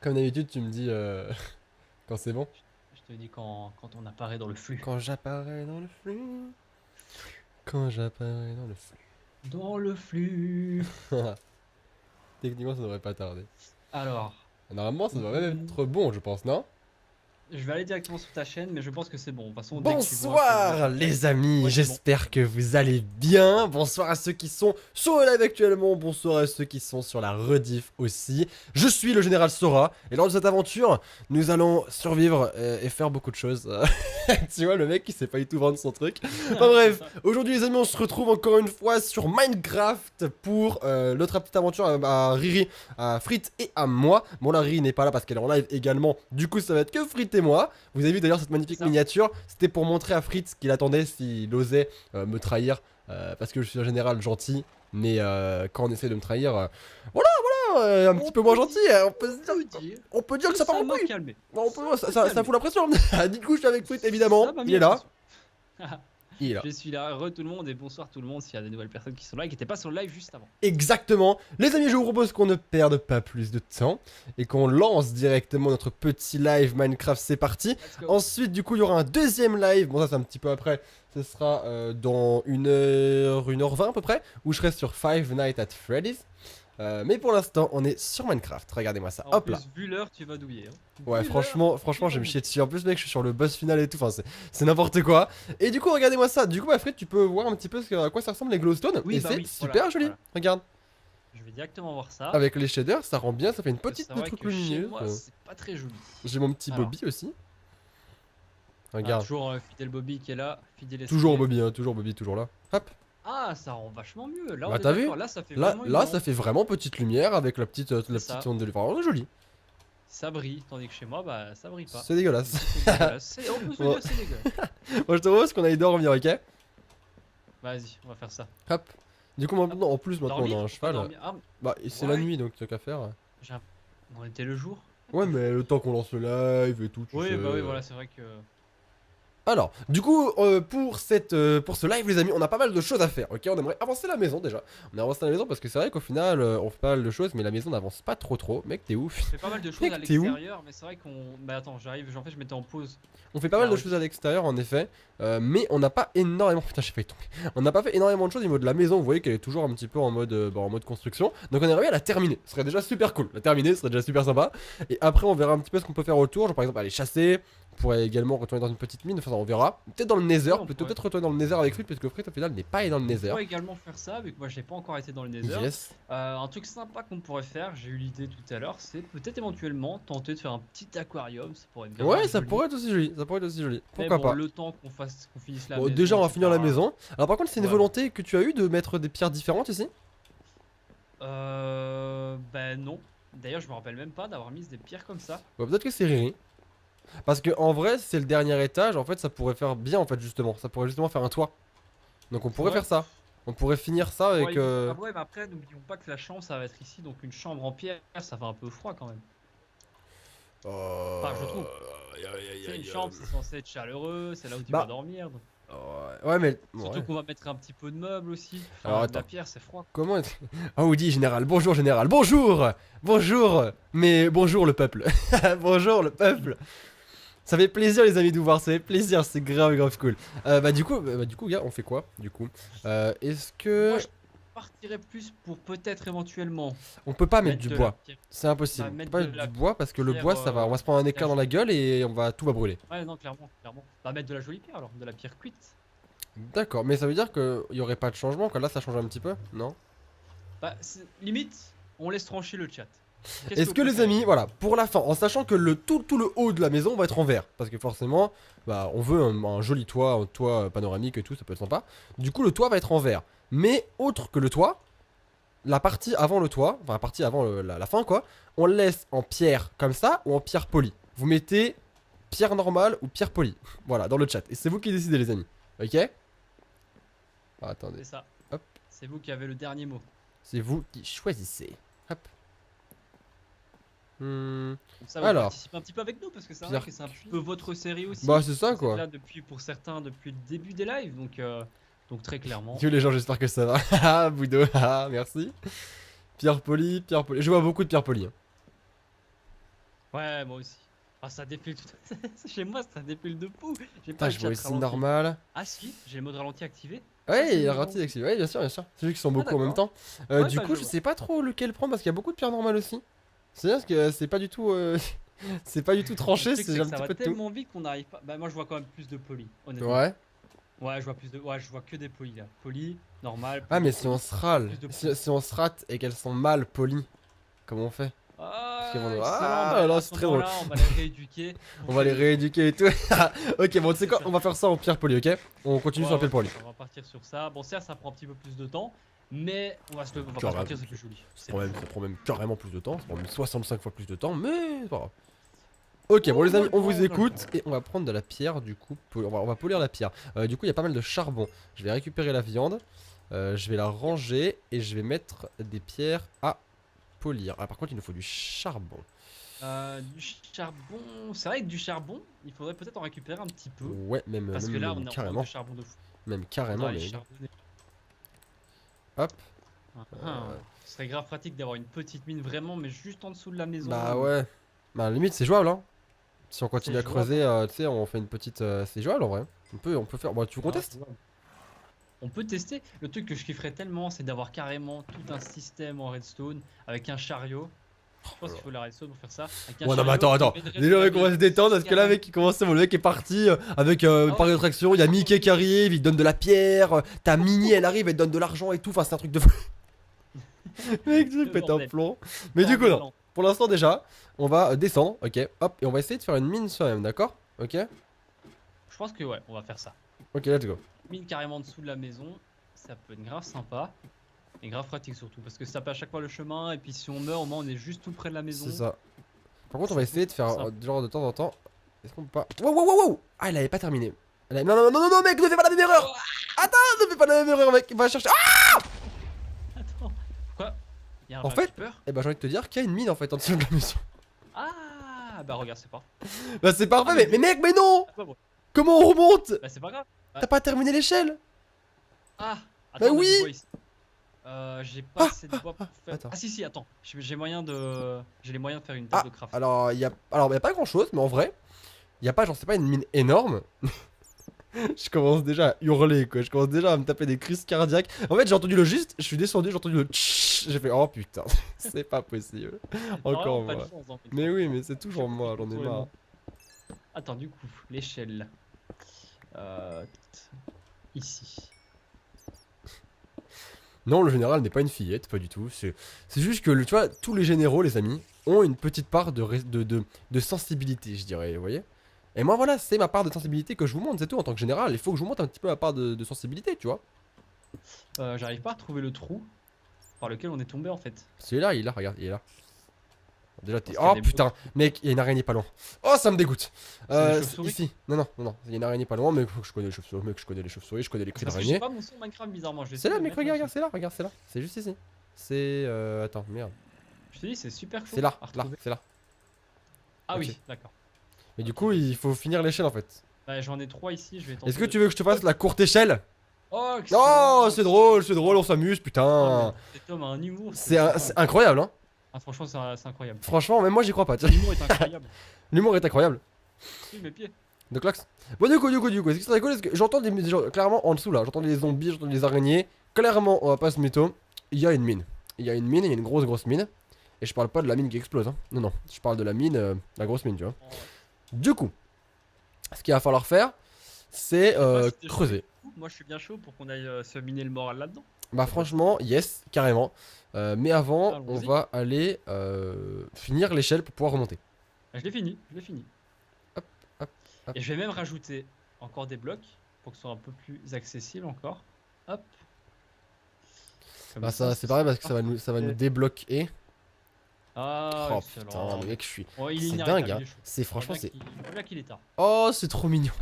Comme d'habitude, tu me dis quand c'est bon. Je te dis quand on apparaît dans le flux. Quand j'apparais dans le flux. Quand j'apparais dans le Dans le flux. flux. Techniquement, ça devrait pas tarder. Alors, Normalement, ça devrait même mm, être bon, je pense, non? je vais aller directement sur ta chaîne, mais je pense que c'est bon. De toute façon, dès que tu vois que moi Bonsoir j'apparaît, les amis, ouais, c'est bon. j'espère que vous allez bien. Bonsoir à ceux qui sont sur le live actuellement, bonsoir à ceux qui sont sur la rediff aussi. Je suis le général Sora et lors de cette aventure, nous allons survivre et faire beaucoup de choses. Tu vois le mec qui sait pas du tout vendre son truc. Enfin C'est bref, ça. aujourd'hui les amis on se retrouve encore une fois sur Minecraft pour l'autre petite aventure à Riri, à Frit et à moi. Bon là Riri n'est pas là parce qu'elle est en live également, du coup ça va être que Frit et moi. Vous avez vu d'ailleurs cette C'est magnifique ça. miniature, c'était pour montrer à Fritz qu'il attendait s'il osait me trahir, parce que je suis en général gentil, mais quand on essaie de me trahir, voilà, un petit On peu moins peut gentil, dire, on peut se dire, on peut dire on peut dire que que ça part ça en m'a couille. calmé. Ça, Ça m'a ça calmé. fout la pression. Du coup je suis avec Fritz Ça évidemment, m'a il mis est la là, pression. il est là. Je suis là, tout le monde et bonsoir tout le monde s'il y a des nouvelles personnes qui sont là et qui n'étaient pas sur le live juste avant. Exactement. Les amis, je vous propose qu'on ne perde pas plus de temps et qu'on lance directement notre petit live Minecraft. C'est parti. Let's go. Ensuite, du coup, il y aura un deuxième live. Bon, ça, c'est un petit peu après. Ce sera dans 1h20 à peu près, où je serai sur Five Nights at Freddy's. Mais pour l'instant, on est sur Minecraft. Regardez-moi ça. En Hop là. plus, vu l'heure, tu vas douiller. Hein. Ouais, Vu l'heure, tu franchement, je vas vais me chier douiller. dessus. En plus, mec, je suis sur le boss final et tout. Enfin, c'est n'importe quoi. Et du coup, regardez-moi ça. Du coup, bah, Fred, tu peux voir un petit peu à quoi ça ressemble les glowstone. Oui, Et bah c'est oui, voilà, super joli. voilà. Regarde. Je vais directement voir ça. Avec les shaders, ça rend bien, ça fait une Que c'est petite de vrai trucs que chez lumineux. moi, c'est pas très joli. J'ai mon petit Alors, Bobby aussi. ah, Regarde. toujours Fidèle Bobby qui est là, fidèle Toujours SK. Bobby, hein, toujours Bobby, toujours là. Hop. Ah, ça rend vachement mieux. Là, on Bah est t'as vu? d'accord. Là, ça fait Là, vraiment une là, ça lampe. fait vraiment petite lumière avec C'est la petite ça. onde de lumière. Vraiment joli. Ça brille. Tandis que chez moi, bah, ça brille pas. C'est Du dégueulasse. coup, c'est dégueulasse. On peut se Bon, dire c'est dégueulasse. moi je te propose qu'on aille dormir, ok? Vas-y, on va faire ça. Hop. Du coup, Hop. maintenant, en plus, maintenant on Dormir? a un On peut cheval. dormir. Ah, Bah, et c'est la ouais. nuit donc t'as qu'à faire. j'ai un- On était le jour? Ah, Ouais, pas fou. mais le temps qu'on lance le live et tout, tu Oui, sais. bah oui, voilà, c'est vrai que. Alors, du coup, pour ce live, les amis, on a pas mal de choses à faire, ok? On aimerait avancer la maison déjà. On a avancé la maison parce que c'est vrai qu'au final, on fait pas mal de choses, mais la maison n'avance pas trop. Mec, t'es ouf. On fait pas mal de choses à Mec, t'es où? l'extérieur, mais c'est vrai qu'on. Bah attends, j'arrive. En fait, je mettais en pause On fait pas mal la de choses à rediff. l'extérieur, en effet, mais on n'a pas énormément. Putain, j'ai failli tomber. On n'a pas fait énormément de choses au niveau de la maison. Vous voyez qu'elle est toujours un petit peu en mode construction. Donc, on aimerait bien la terminer. Ce serait déjà super cool. La terminer, ce serait déjà super sympa. Et après, on verra un petit peu ce qu'on peut faire autour. Genre, par exemple, aller chasser. On pourrait également retourner dans une petite mine. Enfin, on verra. Peut-être dans le Nether. Ouais, on Plutôt pourrait. peut-être retourner dans le Nether avec Frit, parce que Frit, au final, n'est pas allé dans le On Nether. pourrait également faire ça, vu que moi, j'ai pas encore été dans le Nether. Yes. Un truc sympa qu'on pourrait faire, j'ai eu l'idée tout à l'heure, c'est peut-être éventuellement tenter de faire un petit aquarium. Ça pourrait être grave Ouais, ça joli. pourrait être aussi joli. Ça pourrait être aussi joli. Mais Pourquoi bon, pas? le temps qu'on finisse la Bon, maison, déjà, on va finir la etc. maison. Alors, par contre, c'est une Voilà. volonté que tu as eu de mettre des pierres différentes ici? Ben non. D'ailleurs, je me rappelle même pas d'avoir mis des pierres comme ça. Bah, peut-être que c'est Riri. Parce que en vrai, si c'est le dernier étage, en fait, ça pourrait faire bien, en fait, justement. Ça pourrait justement faire un toit. Donc on C'est pourrait vrai. faire ça. On pourrait finir ça avec. Ouais, ah ouais, mais après, n'oublions pas que la chambre, ça va être ici, donc une chambre en pierre, ça fait un peu froid quand même. Enfin, je trouve. Aïe, aïe, aïe, Tu sais, une aïe, chambre, c'est censé être chaleureux, c'est là où tu vas Bah, dormir. ouais, mais. Surtout Ouais. qu'on va mettre un petit peu de meubles aussi. Alors Enfin, de la attends. pierre, c'est froid. Comment est... Ah, oui, dit général. Bonjour, général. Bonjour. Bonjour. Mais bonjour, le peuple. Bonjour, le peuple. Ça fait plaisir, les amis, de vous voir. Ça fait plaisir. C'est grave cool. Du coup, gars, on fait quoi? Du coup, est-ce Moi, que. je partirais plus pour peut-être éventuellement On peut pas mettre mettre du de la bois. pierre. C'est impossible. Bah, On peut mettre pas de mettre du la bois parce que le pierre bois, ça va. On va se prendre un éclair dans la gueule et tout va brûler. Ouais, non, clairement, clairement. Bah, mettre de la jolie pierre alors, de la pierre cuite. D'accord, mais ça veut dire qu'il y aurait pas de changement, que là ça change un petit peu, non? Bah, limite, on laisse trancher le chat. Qu'est-ce que Est-ce vous que les préférez? amis, voilà, pour la fin, en sachant que tout le haut de la maison va être en verre, parce que forcément, bah, on veut un joli toit, un toit panoramique et tout, ça peut être sympa. Du coup, le toit va être en verre. Mais autre que le toit, la partie avant le toit, enfin la partie avant la fin quoi, on le laisse en pierre comme ça ou en pierre polie. Vous mettez pierre normale ou pierre polie. Voilà, dans le chat. Et c'est vous qui décidez les amis. Ok? Ah, attendez. C'est ça. Hop. C'est vous qui avez le dernier mot. C'est vous qui choisissez. Hop. Comme ça, vous Alors, participez un petit peu avec nous parce que c'est vrai pierre que c'est un peu votre série aussi. bah c'est ça Vous êtes quoi. là depuis, pour certains, depuis le début des lives, donc très clairement. Yo les gens, j'espère que ça va. Ah, Boudo, ah, merci. Pierre polie, pierre polie. Je vois beaucoup de pierre polie. Hein. Ouais, moi aussi. Ah, ça défile tout. Chez moi, ça défile de fou. J'ai Putain, pas le je vois chat ici ralenti. normal. Ah, si, j'ai le mode ralenti activé. Ça, Ouais, c'est il le a mode raté ralenti. d'activer. Ouais, bien sûr, bien sûr. C'est juste qu'ils sont Ah, beaucoup en même d'accord. temps. Ouais, Du bah, coup, je je vois. sais pas trop lequel prendre parce qu'il y a beaucoup de pierres normales aussi. C'est-à-dire que c'est pas du tout. C'est pas du tout Le tranché, truc, c'est c'est un que ça petit va peu de tout. tellement vite qu'on n'arrive pas. Bah, moi, je vois quand même plus de poly, honnêtement. Ouais. Ouais, je vois plus de. Ouais, je vois que des poly là. Poly, normal, Ah, mais poly, si on poly. se Pas râle, plus de poly. si on se rate et qu'elles sont mal polies, comment on fait? Parce qu'elles vont Ah, nous. excellent. Ah Bah, là, à c'est ce très drôle. moment-là, on va les rééduquer On pour va les qu'elles le soient. rééduquer et tout. Ok, bon, tu sais C'est quoi? sûr. On va faire ça en pierre polie, ok? On continue Ouais, sur la on va pierre faire polie. ça. On va partir sur ça. Bon, certes, ça prend un petit peu plus de temps, mais on va pas se Carrément. mentir, c'est plus joli. C'est Ça plus prend même carrément plus de temps. Ça prend même 65 fois plus de temps, mais c'est pas grave. Ok, bon Oh, les on a amis, le on temps, vous on a le temps. écoute et on va prendre de la pierre du coup. On va polir la pierre. Du coup, il y a pas mal de charbon. Je vais récupérer la viande. Je vais la ranger et je vais mettre des pierres à polir. Ah, par contre, il nous faut du charbon. Du charbon. C'est vrai que du charbon, il faudrait peut-être en récupérer un petit peu. Ouais, Parce que là, on est en manque de carrément. charbon de fou. Même carrément, Faudra aller mais gars. charbonner. Hop. Ah, ah. Ce serait grave pratique d'avoir une petite mine vraiment, mais juste en dessous de la maison. Bah ouais. Bah limite, c'est jouable, hein. Si on continue C'est à jouable, creuser, hein. tu sais, on fait une petite. C'est jouable en vrai. On peut faire. Bon, tu veux qu'on Grave teste? jouable. On peut tester. Le truc que je kifferais tellement, c'est d'avoir carrément tout un système en redstone avec un chariot. Je pense qu'il faut la redstone pour faire ça. Avec un Ouais, non, mais chariot attends, qui attends. mènerait Déjà, sous la mec, on va se maison détendre parce que là, carrément. mec, il commence, bon, le mec est parti avec Ah par ouais, attraction. Il y a Mickey qui arrive, il donne de la pierre. Ta Mini, elle arrive, elle te donne de l'argent et tout. Enfin, c'est un truc de fou. Mec, tu le pètes un bordel. plomb. Mais du coup, Bordel non. lent. Pour l'instant, déjà, on va descendre, ok. Hop, et on va essayer de faire une mine soi-même, d'accord? Ok? Je pense que ouais, on va faire ça. Ok, let's go. Mine carrément en dessous de la maison, ça peut être grave sympa. Et grave pratique surtout, parce que ça tape à chaque fois le chemin, et puis si on meurt, au moins on est juste tout près de la maison. C'est ça. Par contre, on Ça va peut essayer de être faire sympa. genre de temps en temps. Est-ce qu'on peut pas. Wow, wow, wow, wow! Ah, elle avait pas terminé. Non, non, non, non, non, mec, ne fais pas la même erreur! Attends, ne fais pas la même erreur, mec! Va chercher. Ah! Attends, quoi? Il y a un En vrai fait, creeper? eh ben, j'ai envie de te dire qu'il y a une mine en fait en dessous de la maison. Ah, bah regarde, c'est pas. Bah, c'est parfait, Ah, mais mec, mais non! Ah, bah, bon. Comment on remonte? Bah, c'est pas grave. T'as pas terminé l'échelle? Ah, Bah attends, on a oui. du bois ici. J'ai pas assez de bois pour faire. Attends. Ah, si, si, attends. J'ai moyen de. J'ai les moyens de faire une Ah, table de craft. alors, y a pas grand chose, mais en vrai, y a pas, genre, c'est pas une mine énorme. Je commence déjà à hurler, quoi. Je commence déjà à me taper des crises cardiaques. En fait, j'ai entendu le juste, je suis descendu, j'ai entendu le tch. J'ai fait, oh putain, c'est pas possible. Encore Vraiment pas de moi. chance, hein, Mais oui, mais franchement. c'est toujours moi, j'en ai marre. Attends, du coup, l'échelle. Euh, Ici. Non, le général n'est pas une fillette, pas du tout. C'est juste que, tu vois, tous les généraux, les amis, ont une petite part de sensibilité, je dirais, vous voyez. Et moi, voilà, c'est ma part de sensibilité que je vous montre, c'est tout. En tant que général, il faut que je vous montre un petit peu ma part de sensibilité, tu vois. J'arrive pas à trouver le trou par lequel on est tombé en fait. Celui-là, il est là, regarde, il est là. Déjà, t'es. Parce qu'il y a Oh des putain, mec, il y a une araignée pas loin. Oh, ça me dégoûte. C'est des chauves-souris. Ici. Non, non, non, non. Il y a une araignée pas loin, mais je connais les chauves-souris, mec, je connais les chauves-souris, je connais les cris Parce que j'ai d'araignée. pas mon son Minecraft bizarrement. Je vais C'est là, essayer de mec, mettre mon regarde, son. c'est là, regarde, c'est là. C'est juste ici. C'est. Attends, merde. Je te dis, c'est super chaud. C'est là, à là, retrouver. c'est là. Ah Ok. oui, d'accord. Mais du Ok, coup, il faut finir l'échelle en fait. Bah, j'en ai 3 ici, je vais tenter. Est-ce que tu veux que je te fasse la courte échelle? Oh, Oh, excellent. c'est drôle, on s'amuse, Oh, putain. mais cet homme a un humour. C'est incroyable, hein. Ah, franchement, c'est incroyable. Franchement, même moi j'y crois pas. L'humour est incroyable. L'humour est incroyable. Oui, mes pieds. De Clox. Bon, du coup, est-ce que c'est rigolo? Parce que j'entends genre, clairement en dessous là, j'entends des zombies, j'entends des araignées. Clairement, on va pas se mytho. Il y a une mine. Il y a une mine, il y a une grosse mine. Et je parle pas de la mine qui explose, hein. Non, non, je parle de la mine, la grosse mine, tu vois. Oh, ouais. Du coup, ce qu'il va falloir faire, c'est Moi, si t'es chaud, creuser. moi, je suis bien chaud pour qu'on aille se miner le moral là-dedans. Bah franchement, yes, carrément. Mais avant, on Allons-y. va aller finir l'échelle pour pouvoir remonter. Ah, je l'ai fini, je l'ai fini. Hop, hop, hop. Et je vais même rajouter encore des blocs pour que ce soit un peu plus accessible encore. Hop. Comme Bah ça, ce c'est pareil sera parce que ça va nous parfait. débloquer. Ah, Oh excellent. putain, mais mec, je suis. Oh, il est C'est inarrêtable, dingue, hein. il est chaud. C'est franchement, c'est. Là qu'il est tard. Oh, c'est trop mignon.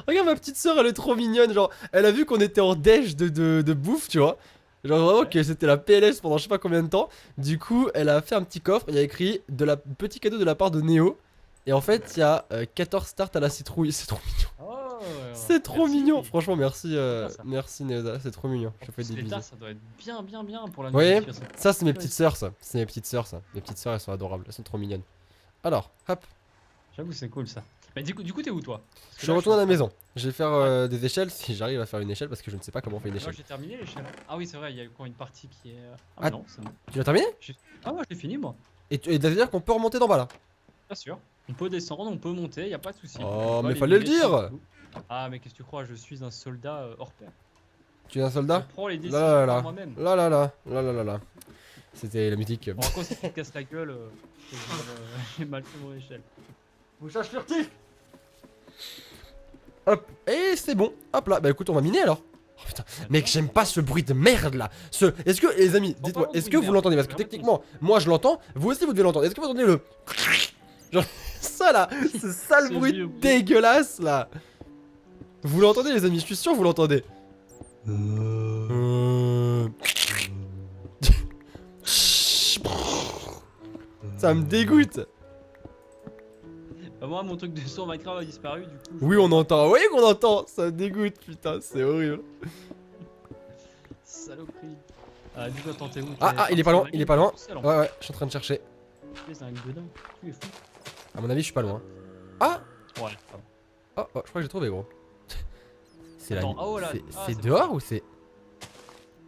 Regarde ma petite soeur, elle est trop mignonne. Genre, elle a vu qu'on était en déj de bouffe, tu vois. Genre vraiment Ouais. que c'était la PLS pendant je sais pas combien de temps. Du coup, elle a fait un petit coffre. Il y a écrit petit cadeau de la part de Néo. Et en fait, il y a 14 starts à la citrouille. C'est trop mignon. Oh, C'est trop merci. mignon. Franchement, merci, bien, ça. merci Néoda. C'est trop mignon. Je En te fais plus, des les tasses, bisous. ça doit être bien pour la Vous voyez, nourriture, ça. ça c'est mes Ouais. petites sœurs, ça. C'est mes petites sœurs, ça. Mes petites sœurs, elles sont adorables. Elles sont trop mignonnes. Alors, hop. J'avoue, c'est cool ça. Mais du coup t'es où toi? Parce que Je là, retourne à la suis en maison. Je vais faire des échelles si j'arrive à faire une échelle parce que je ne sais pas comment on fait une train- Moi échelle. j'ai terminé l'échelle. Ah oui, c'est vrai, il y a encore une partie qui est. Ah, Ah. mais non, c'est bon. Tu l'as terminé? Ah, moi j'ai fini moi. Et ça veut dire qu'on peut remonter d'en bas là. Bien sûr. On peut descendre, on peut monter, y a pas de souci. Oh, On va mais les fallait le laisser dire. et tout. Ah, mais qu'est-ce que tu crois? Je suis un soldat hors pair. Tu es un soldat? Je prends les décisions Là là par là. moi-même. Là là là. Là là là là. C'était la musique. Bon, à quoi si tu te casses la gueule, je te jure, j'ai mal fait mon échelle. Bouchage furtif. Hop. Et c'est bon. Hop là. Bah écoute, on va miner alors. Oh putain. Mec, j'aime pas ce bruit de merde là. Est-ce que, les amis, Bon, dites-moi, parlons de est-ce bruit que de vous merde. l'entendez? Parce que Vraiment, techniquement, moi je l'entends, vous aussi vous devez l'entendre. Est-ce que vous entendez le. Genre, ça là, ce sale Ce bruit vieux bruit. dégueulasse là. Vous l'entendez, les amis? Je suis sûr que vous l'entendez. Ça me dégoûte. Bah, moi, mon truc de son Minecraft a disparu, du coup. Oui, on entend. Oui, qu'on entend. Ça me dégoûte, putain, c'est horrible. Saloperie. Du coup, attends, t'es où? Ah, il est pas loin, il est pas loin. Ouais, Ouais, ouais, je suis en train de chercher. c'est un godin. Tu es fou. À mon avis, je suis pas loin. Ah, Ouais. oh, oh, je crois que j'ai trouvé, gros. C'est la. Attends, ah, oh là, c'est ah, c'est c'est dehors bon. ou c'est.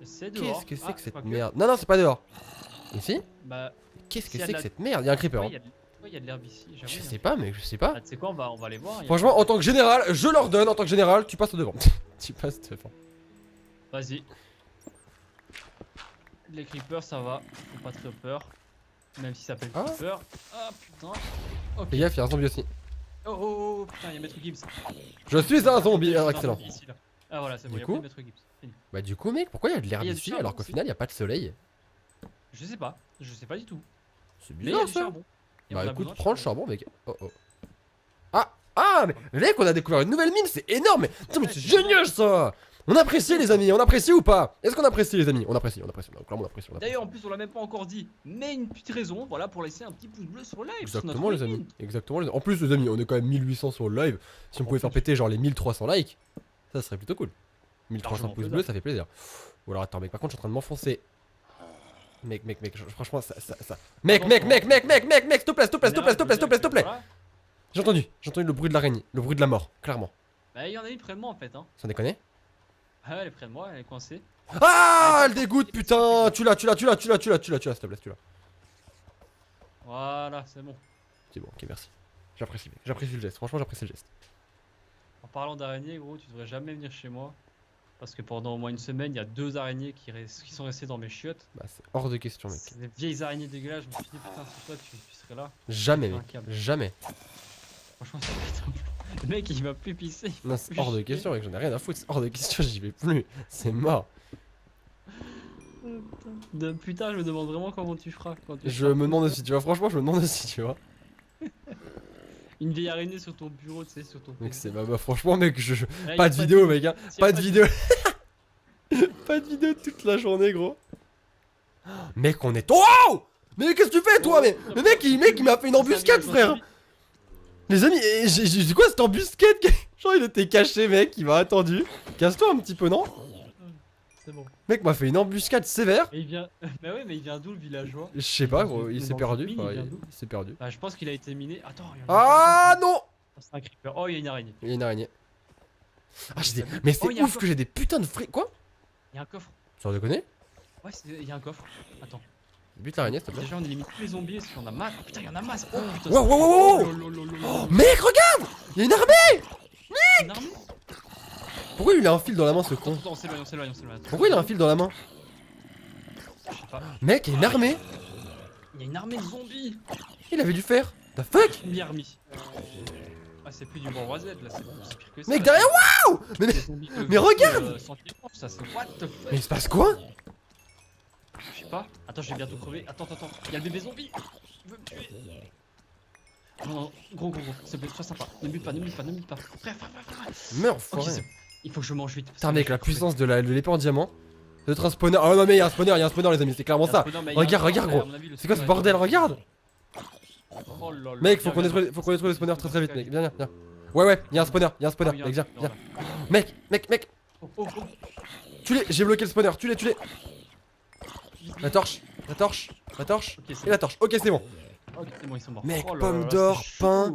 C'est dehors. Qu'est-ce que c'est Ah, que cette quoique. merde? Non, non, c'est pas dehors. Ici? Bah, Qu'est-ce que S'il y a c'est de que la- cette merde? Y'a un creeper. ouais, Hein. il y a de l'herbe ici. J'avoue, Je il y a- sais pas, mec, je sais pas. Ah, tu sais quoi, on va aller voir. il y a- Franchement, en tant que général, je leur donne. En tant que général, tu passes devant. Tu passes devant. Vas-y. Les creepers, ça va. Faut pas très peur. Même si ça s'appelle Ah. creeper. Ah putain. Ok. Fais gaffe, y'a un zombie aussi. Oh oh oh, putain, y'a Maître Gibbs. Je suis un zombie. Il y a Ah, un excellent. zombie ici, là. Ah voilà, c'est bon, Du y'a coup plus de Maître Gibbs. Fini. Bah, du coup, mec, pourquoi y'a de l'herbe Il y a du ici charbon alors qu'au aussi. final y'a pas de soleil? Je sais pas du tout. C'est Mais il y a bizarre du ça. charbon. Et on Bah a écoute, besoin de prends le charbon, mec. Oh oh. Ah, mais mec, on a découvert une nouvelle mine, c'est énorme. Mais putain, mais c'est génial ça. On apprécie, les amis, on apprécie ou pas? Est-ce qu'on apprécie, les amis? On apprécie, clairement on apprécie. D'ailleurs, en plus, on l'a même pas encore dit. Mais une petite raison, voilà, pour laisser un petit pouce bleu sur le live. sur notre Exactement, les mine. amis. Exactement, les amis. En plus, les amis, on est quand même 1800 sur le live. Si on pouvait faire péter genre les 1300 likes, ça serait plutôt cool. 1300 Largement pouces faisable. bleus, ça fait plaisir. Ou alors attends, mec, par contre, je suis en train de m'enfoncer. Mec, franchement, ça. Mec, s'il te plaît, s'il te plaît, s'il te plaît, s'il te plaît, s'il te plaît, s'il te plaît. Voilà. J'ai entendu le bruit de l'araignée, le bruit de la mort, clairement. Bah, il y en a une près de moi en fait. Hein. Sans déconner. Ah, elle est près de moi, elle est coincée. Ah, elle dégoûte, putain. Tu l'as, s'il te plaît, tu l'as. Voilà, c'est bon. C'est bon, ok, merci. J'apprécie, mec. J'apprécie le geste, franchement, j'apprécie le geste. En parlant d'araignées, gros, tu devrais jamais venir chez moi. Parce que pendant au moins une semaine, il y a 2 araignées qui sont restées dans mes chiottes. Bah, c'est hors de question, mec. C'est des vieilles araignées dégueulasses. Je me suis dit, putain, si toi tu serais là. Jamais, C'est un mec. câble. Jamais. Franchement, ça va être un peu- Le mec, il va plus pisser. Non, c'est hors de question, mec. J'en ai rien à foutre. C'est hors de question, j'y vais plus. C'est mort. Putain, je me demande vraiment comment tu feras. Quand tu Je feras me demande aussi, tu vois. Franchement, je me demande aussi, tu vois. une vieille araignée sur ton bureau, tu sais, sur ton. Mec, c'est bah, franchement, mec, Là, pas y a de vidéo, mec. Hein. s'il y a Pas de vidéo. Pas de vidéo toute la journée, gros. Mec, on est. Wow! Mais qu'est-ce que tu fais, toi? Mais mec, il m'a fait une embuscade, frère. Les amis, c'est quoi cette embuscade? Genre, il était caché, mec. Il m'a attendu. Casse-toi un petit peu, non? C'est bon. Mec m'a fait une embuscade sévère. Et il vient. Bah ouais, mais il vient d'où le villageois? Je sais pas, gros. Il Dans s'est une perdu. mine, Enfin, il vient d'où il s'est perdu. Bah, je pense qu'il a été miné. Attends, il y en a Ah non! c'est un creeper. Oh, il y a une araignée. Il y a une araignée. Ah, j'ai des. Mais c'est Oh, il y a un ouf que j'ai des putains de fric. Quoi? Il y a un coffre. Sans déconner? Ouais, il y a un coffre. Attends. Bute l'araignée, s'il te plaît. Déjà, on élimine tous les zombies parce qu'on a masse. Oh, putain, il y en a masse. Oh putain. Wow, wow, wow, wow. Oh, mec, regarde! Il y a une armée! Une armée. Pourquoi il a un fil dans la main, ce con? Attends, on s'éloigne, on s'éloigne, on s'éloigne. Pourquoi il a un fil dans la main? Je sais pas. Mec, il y a une armée! Il y a une armée de zombies. Il avait dû faire. The fuck? Une armée. Ah, c'est plus du bon Z là, c'est pire que ça. Mec, là. derrière, waouh! Mais, Des zombies mais regarde! sans piquant, ça c'est what the fuck. mais il se passe quoi? Je sais pas. Attends, je vais bientôt crever. Attends. Il y a le bébé zombie. Il veut me tuer. Non, gros. S'il te plaît, sois sympa. Ne bute pas. Frère. Meurs, Ok, foiré. c'est bon. Il faut que je mange vite. parce Putain, que mec, je vais la crever. puissance de l'épée en diamant. D'être un spawner. Oh non, mais il y a un spawner, les amis, c'est clairement Il y a un ça. spawner, mais il y a un Regarde, spawner, gros. à mon avis, le C'est quoi ce spawner bordel? est- Regarde! Oh là là. Mec, faut Viens, qu'on détruise le spawner très vite, mec. Viens. Ouais, il y a un spawner, Ah oui, mec, viens. là. Mec, Oh. tue-les, j'ai bloqué le spawner, tue-les. La torche, Ok, c'est et la torche. Ok, c'est bon. Ok, c'est bon, ils sont morts. Mec, Oh là pomme là, d'or, c'est chaud. pain,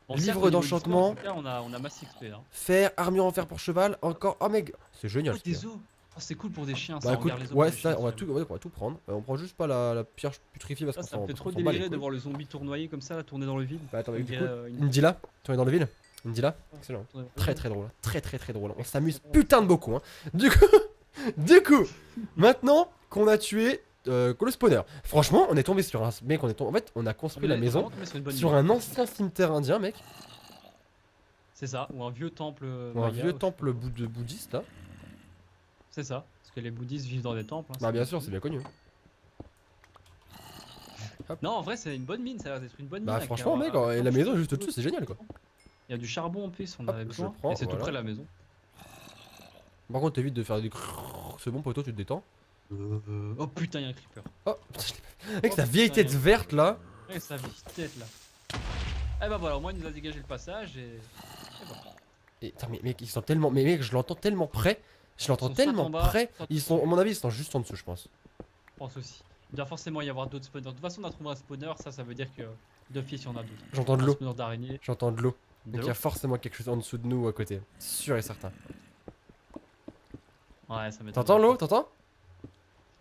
Bon, livre certes, au niveau du d'enchantement. score, en tout cas, on a max XP là. fer, armure en fer pour cheval, encore. Oh mec, c'est génial Oh, ce qu'il y a. des os. Oh, c'est cool pour des chiens, Bah ça. On écoute, garde les os pour ouais, les c'est chiens. ça, si jamais. ouais, on va tout prendre. On prend juste pas la pierre putrifiée parce Ça, qu'on ça me fait parce trop qu'on s'en bat les délirer de couilles. voir le zombie tournoyer comme ça, là, tourner dans le vide. Bah attends, On mec, du coup, dirait, Indila, tu es dans la ville Indila, excellent. tourner dans le Très vide. très drôle, hein. Très drôle. On s'amuse putain de beaucoup. Hein. Du coup, maintenant qu'on a tué le spawner, franchement, on est tombé sur un mec, en fait, on a construit la On est maison vraiment tombé sur une bonne sur idée. un ancien cimetière indien, mec, C'est ça, ou un vieux temple ou un maya, vieux ou je sais temple pas. bouddhiste là. C'est ça, parce que les bouddhistes vivent dans des temples. Hein, Bah c'est bien bien sûr, connu. c'est bien connu. Non, en vrai, c'est une bonne mine, ça a l'air d'être une bonne mine. Bah avec franchement, un- mec, avec et plein la de maison choses juste et au-dessus, tout. c'est génial quoi. Il y a du charbon en plus, on Hop, avait je besoin. prends, Et c'est tout voilà. près de la maison. Par contre, t'évites de faire des c'est bon poteau, tu te détends. Oh putain, il y a un creeper. Oh, putain, je l'ai pas. Avec Oh, sa vieille putain, tête il y a- verte là. Et sa vieille tête là. Eh bah voilà, au moins il nous a dégagé le passage et voilà. Et, putain, mais mec, ils sont tellement. Mais mec, je l'entends tellement près. Je l'entends Ils sont soit tellement en bas, près. soit Ils sont, à mon avis, ils sont juste en dessous, je pense. Je pense aussi. Il doit forcément y avoir d'autres spawners. De toute façon, on a trouvé un spawner, ça veut dire que d'office, il y en a d'autres. J'entends de Un l'eau. spawner d'araignée. J'entends de l'eau. De Donc il y l'eau. a forcément quelque chose en dessous de nous ou à côté. Sûr et certain. Ouais, ça m'étonne. T'entends l'eau? T'entends?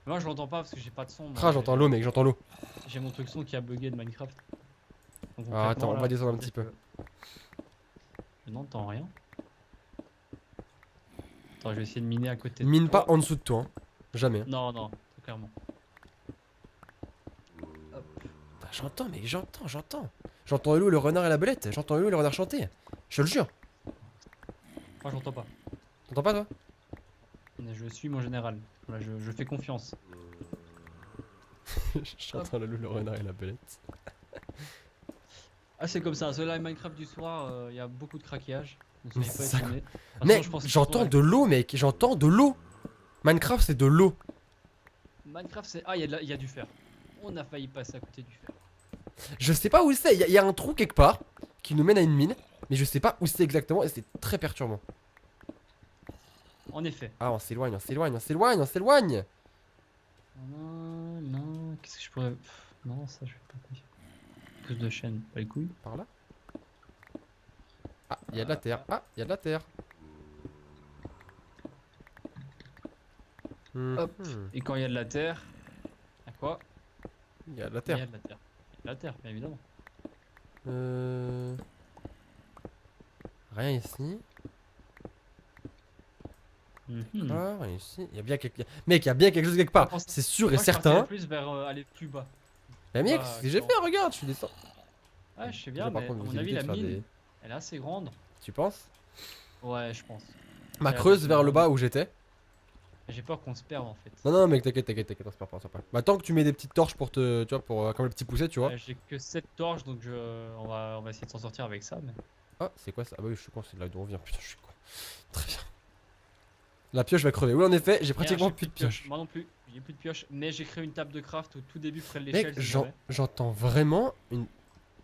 Moi, je l'entends pas parce que j'ai pas de son. moi. Ah, j'entends l'eau, mec, j'entends l'eau. J'ai mon truc son qui a bugué de Minecraft. Donc, Ah, attends, concrètement, on là, va descendre un ça petit veut peu. dire que Je n'entends rien. Attends, je vais essayer de miner à côté de Mine toi. pas en dessous de toi. Hein. Jamais. Hein. Non, non, très clairement. Putain, j'entends, mec, j'entends. J'entends l'eau, le renard et la belette. J'entends l'eau, le renard chanter. Je te le jure. Moi, j'entends pas. T'entends pas, toi? Mais je suis mon général. Voilà, je fais confiance. J'entends le loup, le renard et la belette. Ah, c'est comme ça. Ce live Minecraft du soir, il y a beaucoup de craquage. Ne soyez Mais pas c'est ça, étonnés. De toute façon, Mec, je pense que j'entends c'est de l'eau, mec. J'entends de l'eau. Minecraft, c'est de l'eau. Minecraft, c'est. Ah, il y a du fer. On a failli passer à côté du fer. Je sais pas où c'est. Il y a un trou quelque part qui nous mène à une mine. Mais je sais pas où c'est exactement et c'est très perturbant. En effet. Ah, on s'éloigne, on s'éloigne, on s'éloigne, on s'éloigne. Non, non. Qu'est-ce que je pourrais. Pff, non, ça, je vais pas confier. Plus de chaîne, pas les couilles. Par là. Ah, il y a de la terre. Ah, il y a de la terre. Hop. Mhm. Et quand il y a de la terre. À quoi? Il y a de la Il y terre. a de la terre. Il y a de la terre, bien évidemment. Rien ici. Mhm. Ah, rien ici. Il y a bien quelque... Mec, il y a bien quelque chose quelque part. Je pense- C'est sûr et Moi, je partirais certain. plus vers aller plus bas. Mais mec, Bah, c'est ce que j'ai quand- fait, regarde, je suis descendu. Ouais, je sais bien, Déjà, par mais contre, à vous mon avis, évitez la de faire mine, des- elle est assez grande. Tu penses? Ouais, je pense. Ma Ouais, creuse c'est vers le vraiment- bas où j'étais. J'ai peur qu'on se perde en fait. Non, non, mec, t'inquiète, on se perd pas, on se perd pas. Bah, tant que tu mets des petites torches pour te. Tu vois, pour. Comme le petit poussé, tu vois. J'ai que 7 torches, donc on va essayer de s'en sortir avec ça. Mais... Ah, c'est quoi ça? Ah, bah oui, je suis con, c'est de là d'où on vient. Putain, je suis con. Très bien. La pioche va crever. Oui, en effet, j'ai pratiquement Merde, j'ai plus de pioche. Moi non plus, j'ai plus de pioche. Mais j'ai créé une table de craft au tout début près de l'échelle. Mec, si jamais. j'entends vraiment une.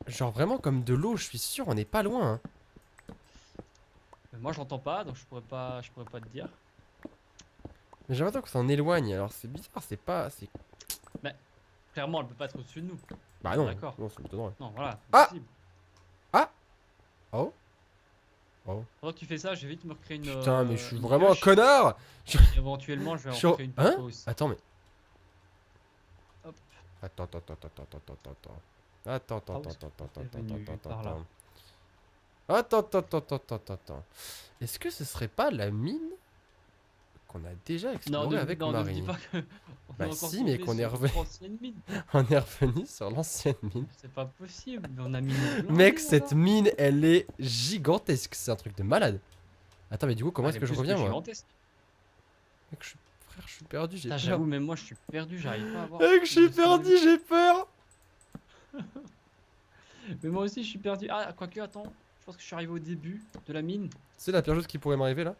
Genre vraiment comme de l'eau, je suis sûr, on n'est pas loin. Hein. Moi je l'entends pas, donc je pourrais pas te dire. Mais j'ai l'impression que ça en éloigne, alors c'est bizarre, c'est pas. Clairement, elle peut pas être au-dessus de nous. Bah non, D'accord. non, c'est m'étonnerait. Non, voilà. Ah Impossible. Oh Oh. Pendant que tu fais ça, je vais vite me recréer une. Putain, mais je suis une vraiment un pioche. connard! Éventuellement, je vais en Je suis- recréer une Hein? pour aussi. Attends, mais. Hop. Attends. Attends. Par là. Attends. Est-ce que ce serait pas la mine qu'on a déjà explorée avec non, ne me dis Marie? pas que. on Bah est encore si, mais tombé qu'on est sur revenu. notre ancienne mine. On est revenu sur l'ancienne mine. C'est pas possible, mais on a mis. nos plans, Mec, là. cette mine, elle est gigantesque. C'est un truc de malade. Attends, mais du coup, comment Elle est-ce que je plus reviens, moi? gigantesque. Mec, frère, je suis perdu, j'ai Putain, peur. j'avoue, même moi je suis perdu, j'arrive pas à voir. Mec, je suis perdu, j'ai peur. Mais moi aussi je suis perdu. Ah, quoique, attends, je pense que je suis arrivé au début de la mine. C'est la pire chose qui pourrait m'arriver là.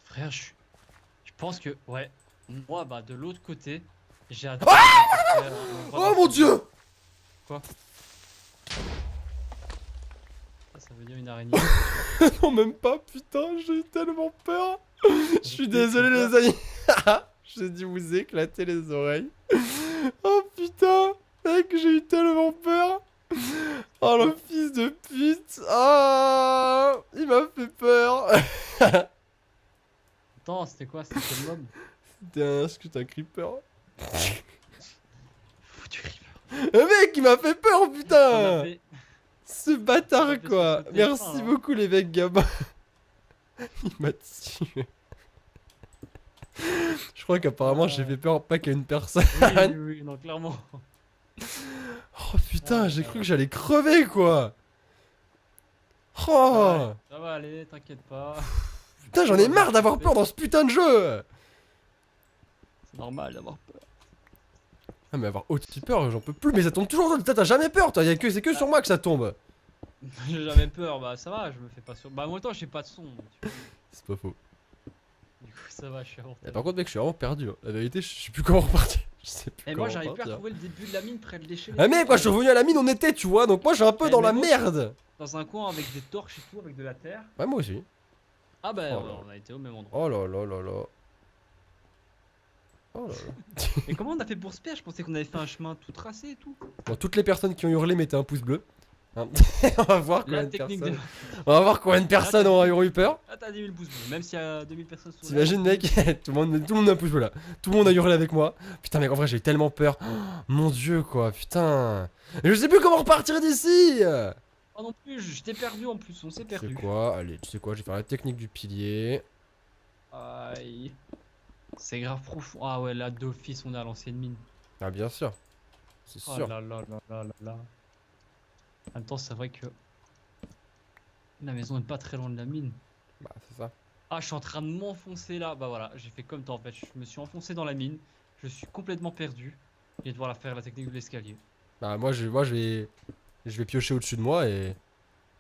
Frère, je pense que, ouais, moi, bah, de l'autre côté, j'ai hâte. Oh mon dieu! Ça veut dire une araignée. Non, même pas, putain, j'ai eu tellement peur. Je suis désolé, les amis. J'ai dû vous éclater les oreilles. Oh putain. Mec, j'ai eu tellement peur. Oh le fils de pute. Ah, il m'a fait peur. Attends, c'était quoi? C'était quel mob? C'était un scut, un creeper. Foutu creeper. Le mec, il m'a fait peur, On a putain. fait- Ce bâtard, On a fait quoi. sur ce Merci TF1, hein. beaucoup, les mecs, Gabin. Il m'a tué. Je crois qu'apparemment, j'ai fait peur pas qu'à une personne. Oui, non, clairement. Oh putain, j'ai cru que j'allais crever, quoi. Oh. Ouais, ça va aller, t'inquiète pas. Putain, j'en ai marre d'avoir peur dans ce putain de jeu. C'est normal d'avoir peur. Ah mais avoir aussi peur, j'en peux plus. Mais ça tombe toujours. Toi, t'as jamais peur, toi. C'est que sur moi que ça tombe. J'ai jamais peur, bah ça va, je me fais pas sur. Bah en même temps, j'ai pas de son. Tu vois. C'est pas faux. Du coup, ça va, je suis avant. Et par contre, mec, je suis vraiment perdu. Hein. La vérité, je sais plus comment repartir. Je sais plus Et comment moi, j'arrive plus à repartir. trouver le début de la mine près de l'échelle. Ah mais quoi, je suis revenu à la mine, on était, tu vois. Donc moi, j'ai un peu Eh, dans mais la moi, merde. Dans un coin avec des torches et tout, avec de la terre. Ouais, moi aussi. Ah bah, Oh ouais, là. on a été au même endroit. Oh là là là là. Oh là là. Et comment on a fait pour se perdre? Je pensais qu'on avait fait un chemin tout tracé et tout. Bon, toutes les personnes qui ont hurlé mettez un pouce bleu. Hein. On va voir combien La de technique de. personnes. On va voir combien de personnes ont eu peur. Ah, t'as 10 000 pouces bleus, même s'il y a 2000 personnes sur T'imagines, mec, tout le monde a un pouce bleu là. Tout le monde a hurlé avec moi. Putain, mec, en vrai, j'ai eu tellement peur. Oh, mon dieu, quoi, putain. Et je sais plus comment repartir d'ici. Oh non plus, je t'ai perdu en plus, on s'est Tu sais perdu. quoi? Allez, tu sais quoi? Je vais faire la technique du pilier. Aïe. C'est grave profond. Ah ouais, là d'office, on est à l'ancienne mine. Ah, bien sûr. C'est Oh sûr. là là là là là là. En même temps, c'est vrai que la maison est pas très loin de la mine. Bah, c'est ça. Ah, je suis en train de m'enfoncer là. Bah voilà, j'ai fait comme toi en fait. Je me suis enfoncé dans la mine. Je suis complètement perdu. Je vais devoir la faire la technique de l'escalier. Bah, moi, je vais piocher au-dessus de moi et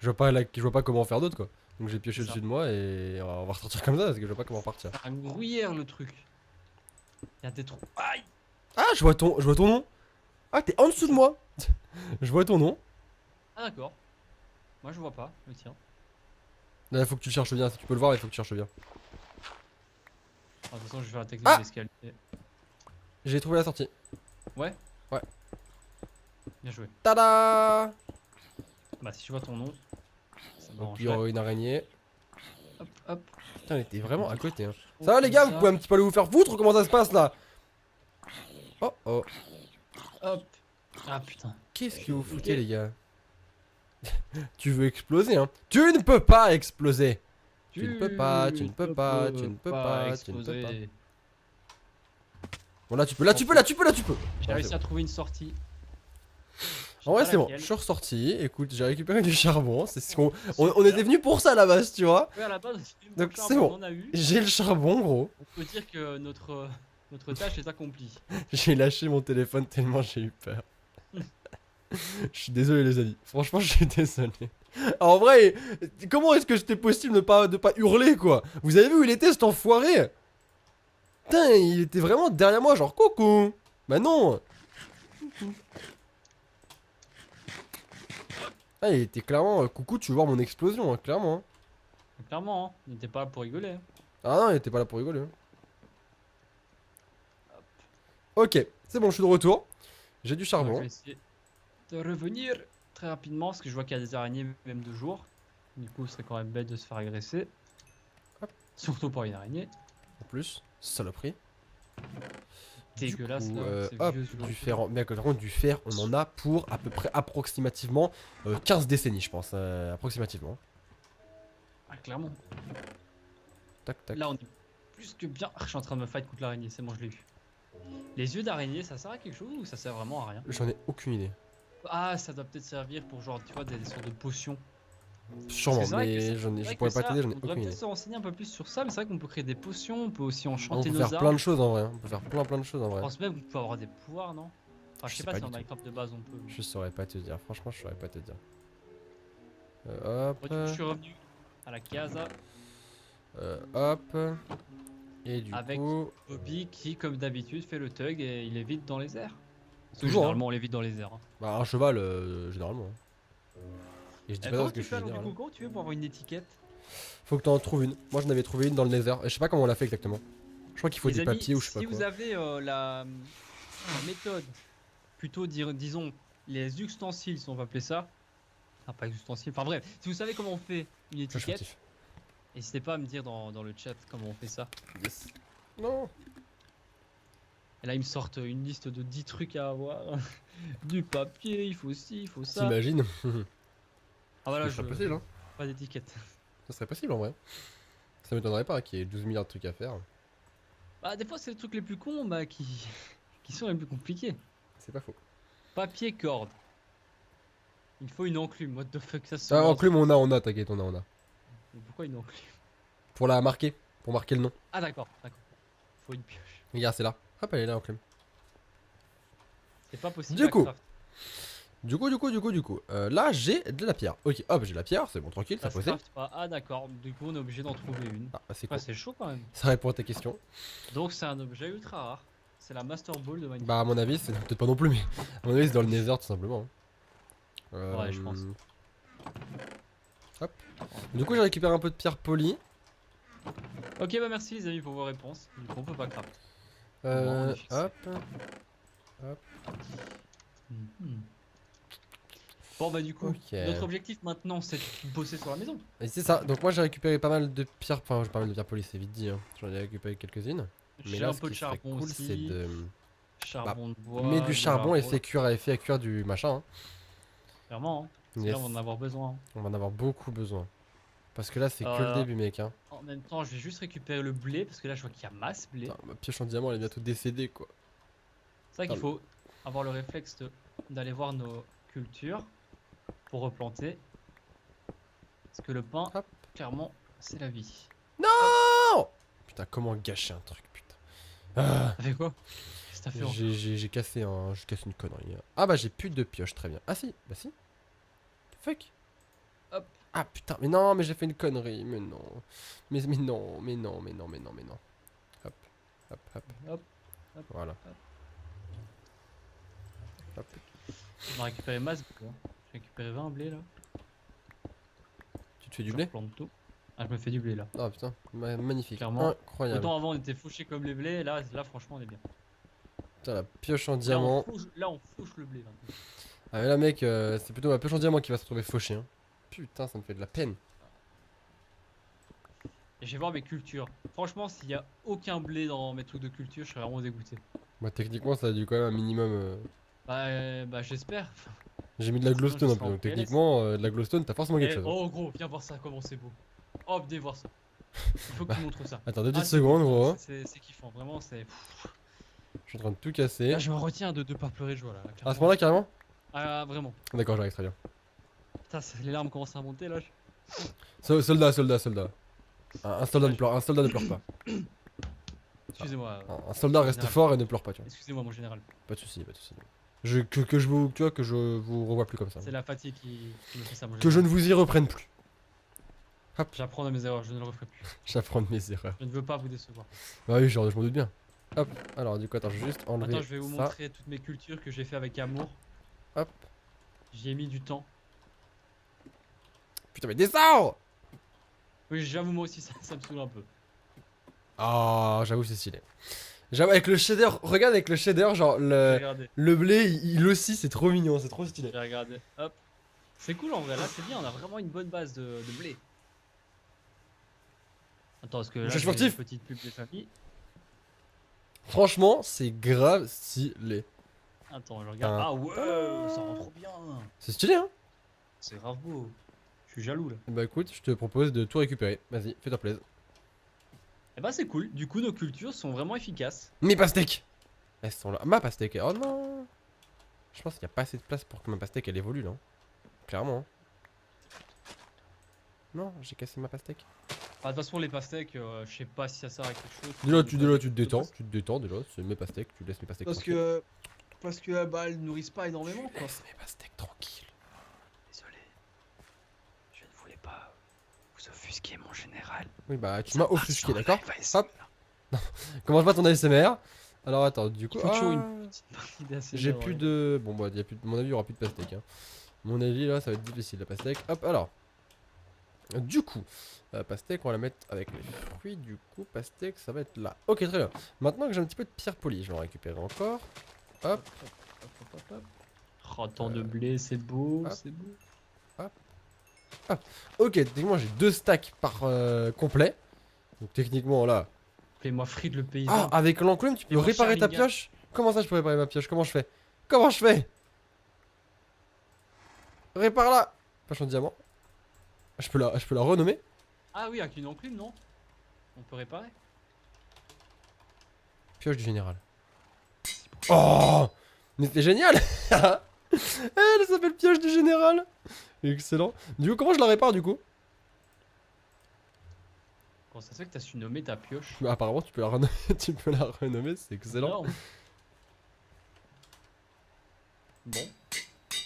je vois pas comment faire d'autre, quoi. Donc, j'ai pioché C'est ça. au-dessus de moi et on va ressortir comme ça parce que je vois pas comment partir. C'est un gruyère le truc. Il y a des trous. Aïe! Ah, je vois ton nom. Ah, t'es en dessous de moi. Je vois ton nom. Ah d'accord. Moi je vois pas le tien. Là, faut que tu le cherches bien. Si tu peux le voir, il faut que tu cherches bien. Ah, de toute façon, je vais faire la technique Ah de l'escalier. J'ai trouvé la sortie. Ouais? Ouais. Bien joué. Tada! Bah si je vois ton nom, ça Donc, m'arrange. il y aura une araignée. Hop, hop. Putain, elle était vraiment à côté. Hein. Ça va, les gars? Vous pouvez un petit peu aller vous faire foutre ou comment ça se passe là? Oh oh. Hop. Ah putain. Qu'est-ce que vous foutez, les gars? Tu veux exploser, hein? Tu ne peux pas exploser! Tu ne peux pas, tu ne peux pas, tu ne peux pas, tu ne peux pas. exploser. Bon, là, tu peux, là, tu peux, là, tu peux, là, tu peux! J'ai Ouais, réussi c'est à trouver une sortie. En vrai, Je sais c'est pas bon. Je laquelle. suis ressorti. Écoute, j'ai récupéré du charbon. C'est ce qu'on. On était venu pour ça à la base, tu vois? Ouais, à la base, Donc, charbon, c'est bon. on en a eu. J'ai le charbon, gros. On peut dire que notre tâche est accomplie. J'ai lâché mon téléphone tellement j'ai eu peur. Je suis désolé, les amis. Franchement, je suis désolé. En vrai, comment est-ce que c'était possible de pas hurler, quoi? Vous avez vu où il était, cet enfoiré? Putain, il était vraiment derrière moi, genre coucou. Bah non. Ah, il était clairement coucou, tu veux voir mon explosion, hein, clairement. Hein. Clairement, hein, il n'était pas là pour rigoler. Hein. Ah non, il était pas là pour rigoler. Hein. Ok, c'est bon, je suis de retour. J'ai du Donc, je charbon. vais essayer de revenir très rapidement parce que je vois qu'il y a des araignées même de jour. Du coup, ce serait quand même bête de se faire agresser. Hop. Surtout pour une araignée. En plus, saloperie. Dégueulasse Du coup, là. c'est hop, vieux, ce du jeu. fer, mais par contre, du fer, on en a pour à peu près approximativement 15 décennies, je pense. Approximativement. Ah, clairement. Tac, tac. Là, on est plus que bien. Ah, je suis en train de me fight contre l'araignée, c'est bon, je l'ai eu. Les yeux d'araignée, ça sert à quelque chose ou ça sert vraiment à rien? J'en ai aucune idée. Ah, ça doit peut-être servir pour genre, tu vois, des sortes de potions. Sûrement, c'est vrai que mais c'est je vrai pourrais que pas ça, t'aider, j'en ai on devrait aucune peut-être idée. se renseigner un peu plus sur ça, mais c'est vrai qu'on peut créer des potions, on peut aussi On enchanter peut nos faire armes. plein de choses en vrai. On peut faire plein de choses en Je vrai. pense même qu'on peut avoir des pouvoirs, non? Enfin, je sais pas si du en tout. Minecraft de base on peut. Je saurais pas te dire. Franchement, je saurais pas te dire. Hop. Moi, du coup, je suis revenu à la casa Hop. Et du avec coup. Bobby qui, comme d'habitude, fait le tug et il évite dans les airs. Parce que Toujours, généralement, on l'évite dans les airs. Hein. Bah, un cheval, généralement. Hein. Et je dis Eh, pas ça comment parce que tu je fais suis alors du général. coup? Comment tu fais pour avoir une étiquette? Faut que t'en trouves une. Moi, j'en avais trouvé une dans le Nether. Et je sais pas comment on l'a fait exactement. Je crois qu'il faut Les des amis, papiers ou je sais si pas vous quoi. avez la méthode plutôt dire, disons, les ustensiles, si on va appeler ça. Ah, pas ustensiles. Enfin bref, si vous savez comment on fait une Je suis étiquette, furtif. n'hésitez pas à me dire dans le chat comment on fait ça. Yes. Non. Et là, ils me sortent une liste de 10 trucs à avoir. Du papier, il faut ci, il faut ça. T'imagines? Ah voilà, Ce serait possible, hein. pas d'étiquette. Ça serait possible en vrai. Ça m'étonnerait pas qu'il y ait 12 milliards de trucs à faire. Bah, des fois, c'est les trucs les plus cons bah, qui sont les plus compliqués. C'est pas faux. Papier, corde. Il faut une enclume. What the fuck, ça se Ah, lance. enclume, t'inquiète, on a. Mais pourquoi une enclume? Pour la marquer, pour marquer le nom. Ah, d'accord, d'accord. Faut une pioche. Regarde, c'est là. Hop, elle est là, l'enclume. C'est pas possible. Du à coup. craft. Du coup. Là, j'ai de la pierre. Ok, hop, j'ai la pierre, c'est bon, tranquille, ça Ça se posait. craft pas. Ah, d'accord. Du coup, on est obligé d'en trouver une. Ah, bah, c'est Ah, cool. c'est chaud quand même. Ça répond à ta question. Donc, c'est un objet ultra rare. C'est la Master Ball de Minecraft. Bah, à mon avis, c'est peut-être pas non plus, mais à mon avis, c'est dans le Nether tout simplement. Ouais, je pense. Hop. Du coup, j'ai récupéré un peu de pierre polie. Ok, bah merci les amis pour vos réponses. Du coup, on peut pas craft. Magnifique. Hop. Mhm. Bon, bah, du coup, Ok. notre objectif maintenant, c'est de bosser sur la maison. Et c'est ça. Donc, moi, j'ai récupéré pas mal de pierres. Enfin, j'ai pas mal de pierres polies, c'est vite dit. Hein. J'en ai récupéré quelques-unes. Mais J'ai là, un ce peu de qui serait charbon cool, c'est aussi. de. Charbon de bois. Mets du de charbon la et rose. fais cuire du machin. Hein. Clairement, hein. Parce que Yes. là, on va en avoir besoin. Hein. On va en avoir beaucoup besoin. Parce que là, c'est que le Euh, début, mec. Hein. En même temps, je vais juste récupérer le blé parce que là, je vois qu'il y a masse blé. Putain, ma pioche en diamant, elle est bientôt décédée, quoi. C'est vrai qu'il Ah, faut avoir le réflexe d'aller voir nos cultures pour replanter. Parce que le pain, Hop. clairement, c'est la vie. Non. Putain, comment gâcher un truc, putain. Ah, T'as fait quoi? Qu'est-ce que t'as fait encore? j'ai cassé une connerie. Ah bah j'ai plus de pioche, très bien. Ah si, bah si. Fuck. Hop. Ah putain, mais non, mais j'ai fait une connerie, mais non. Mais non, mais non, mais non, mais non, mais non. Hop, hop, hop. Hop. Voilà. Hop. On a récupéré masse blé. Hein. J'ai récupéré 20 blé là. Tu te fais du Je blé? replante tout. Ah, je me fais du blé là. Ah putain, magnifique. Clairement. Incroyable. Autant avant on était fauchés comme les blés, là franchement on est bien. Putain, la pioche en Là diamant. on fauche le blé maintenant. Ah mais là mec, c'est plutôt ma pioche en diamant qui va se retrouver fauchée. Hein. Putain, ça me fait de la peine. Et je vais voir mes cultures. Franchement, s'il y a aucun blé dans mes trucs de culture, je serais vraiment dégoûté. Moi techniquement ça a dû quand même un minimum... Bah j'espère. J'ai mis de la Sinon, je glowstone en serais plus, en donc PLS. techniquement de la glowstone t'as forcément quelque Eh, chose. Hein. oh gros, viens voir ça, comment c'est beau. Oh, venez voir ça. Il faut que tu montres ça. Attends, 2 Ah, petites c'est secondes kiffant, gros. Hein. c'est kiffant, vraiment c'est... Je suis en train de tout casser. Là je me retiens de pas pleurer de joie là. À ce clairement. moment-là carrément? Ah vraiment. D'accord, j'arrive très bien. Putain, les larmes commencent à monter là. Soldat. Un soldat ne pleure pas. Excusez-moi. Un soldat reste Général. fort et ne pleure pas, tu vois. Excusez-moi mon général. Pas de soucis, pas de soucis. Que je vous revois plus comme ça. C'est la fatigue qui me fait ça mon Que je général. ne vous y reprenne plus. J'apprends de mes erreurs, je ne le referai plus. J'apprends de mes erreurs. Je ne veux pas vous décevoir. Bah oui, genre, je m'en doute bien. Hop, alors du coup, attends, je vais juste enlever Attends, je vais vous ça. montrer toutes mes cultures que j'ai fait avec amour. Hop. J'y ai mis du temps. Putain, mais descends! Oui, j'avoue, moi aussi, ça me saoule un peu. Ah, j'avoue, c'est stylé. J'avoue, avec le shader, regarde avec le shader, genre, Regardez, le blé, il aussi, c'est trop mignon, c'est trop stylé. j'ai regardé. Hop. C'est cool en vrai, là c'est bien, on a vraiment une bonne base de blé. Attends, parce que là, Je suis j'ai une sportif. petite pub des familles. Franchement, c'est grave stylé. Attends, je regarde. Ah ouais, ça rend trop bien. C'est stylé, hein? C'est grave beau. Je suis jaloux là. Bah écoute, je te propose de tout récupérer. Vas-y, fais-toi plaisir. Et bah c'est cool, du coup nos cultures sont vraiment efficaces. Mes pastèques! Elles sont là. Ma pastèque, oh non! Je pense qu'il n'y a pas assez de place pour que ma pastèque elle évolue là. Clairement. Hein. Non, j'ai cassé ma pastèque. Bah, de toute façon les pastèques, je sais pas si ça sert à quelque chose. Déjà, tu te détends déjà. C'est mes pastèques, tu laisses mes pastèques Parce tranquilles. que... Parce que bah, elles nourrissent pas énormément quoi. Laisse mes pastèques tranquilles. Désolé. Je ne voulais pas vous offusquer mon général. Oui, bah tu m'as offusqué, d'accord? Hop. Commence pas ton ASMR. Alors attends, du coup. Faut toujours Ah, une petite partie d'ASMR, j'ai plus ouais. de. Bon, bah, à mon avis, il y aura plus de pastèque. Hein. À mon avis, là, ça va être difficile la pastèque. Hop, alors. Du coup, pastèque, on va la mettre avec les fruits. Du coup, pastèque, ça va être là. Ok, très bien. Maintenant que j'ai un petit peu de pierre polie, je vais en récupérer encore. Hop. hop. Oh, tant de blé, c'est beau, hop. c'est beau. Ok, techniquement j'ai 2 stacks par complet. Donc techniquement là. Fais-moi frite le Ah, paysan. avec l'enclume tu Et peux mon réparer ta Sharingan. pioche? Comment ça je peux réparer ma pioche? Comment je fais? Comment je fais? Répare-la! Pioche en diamant. Je peux la renommer? Ah oui, avec une enclume, non? On peut réparer. Pioche du général. Oh! Mais c'est génial! Elle s'appelle pioche du général! Excellent. Du coup, comment je la répare du coup? Comment ça se fait que t'as su nommer ta pioche? Bah, apparemment, tu peux la renommer, tu peux la renommer, c'est excellent. Énorme. Bon.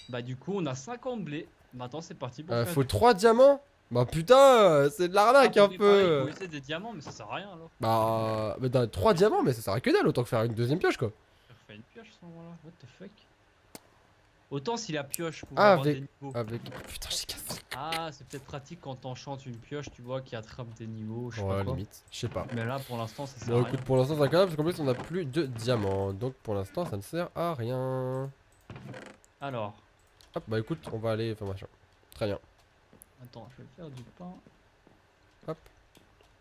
Bah du coup, on a 50 blés. Maintenant, c'est parti pour faire Faut du... 3 diamants? Bah putain, c'est de Ah, l'arnaque pour un réparer, il faut peu. essayer des diamants, mais ça sert à rien alors. Bah, 3 diamants, mais ça sert à que dalle, autant que faire une deuxième pioche quoi. Je refais une pioche à ce moment-là. What the fuck? Autant si la pioche pouvait Ah, avoir des niveaux. Putain, j'ai cassé. Ah, c'est peut-être pratique quand t'enchantes une pioche, tu vois, qui attrape des niveaux, je sais Ouais, pas quoi. limite, je sais pas. Mais là, pour l'instant, ça sert Bon, à rien. écoute, pour l'instant, c'est incroyable parce qu'en plus, on a plus de diamants. Donc, pour l'instant, ça ne sert à rien. Alors, Hop, bah écoute, on va aller faire machin. Très bien. attends, je vais faire du pain.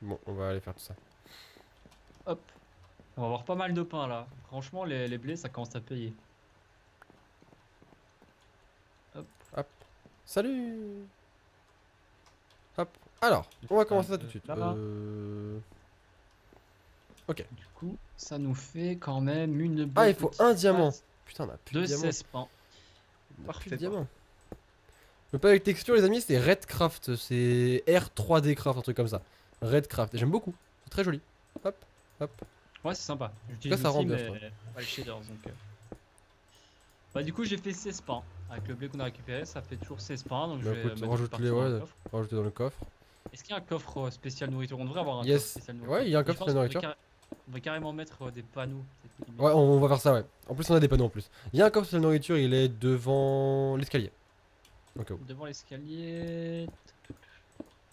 Bon, on va aller faire tout ça. Hop. On va avoir pas mal de pain là. Franchement, les blés, ça commence à payer. Salut. Hop. Alors, on va commencer ça tout de suite. Là. Ok. Du coup, ça nous fait quand même une bonne Ah, il faut petite un diamant. base Putain, on a plus de de diamants. 16 pains. On a plus Parfait, de diamants. Le pain avec texture, les amis, c'est Redcraft. C'est R3D Craft, un truc comme ça. Redcraft. Et j'aime beaucoup. C'est très joli. Hop, hop. Ouais, c'est sympa. J'utilise ça rend l'outil, bien, je mais pas le shaders donc. Bah, du coup, j'ai fait 16 pains. Avec le blé qu'on a récupéré, ça fait toujours 16 pains. Donc, Bah, je vais écoute, mettre une rajoute partie les, dans le ouais, coffre. rajouter dans le coffre. Est-ce qu'il y a un coffre spécial nourriture? On devrait avoir un coffre Yes. spécial nourriture. Ouais, il y a un Mais je coffre pense spécial qu'on nourriture. devrait on va carrément mettre des panneaux. Ouais, on va faire ça, ouais. En plus, on a des panneaux en plus. Il y a un coffre spécial nourriture, il est devant l'escalier. Ok. Devant l'escalier.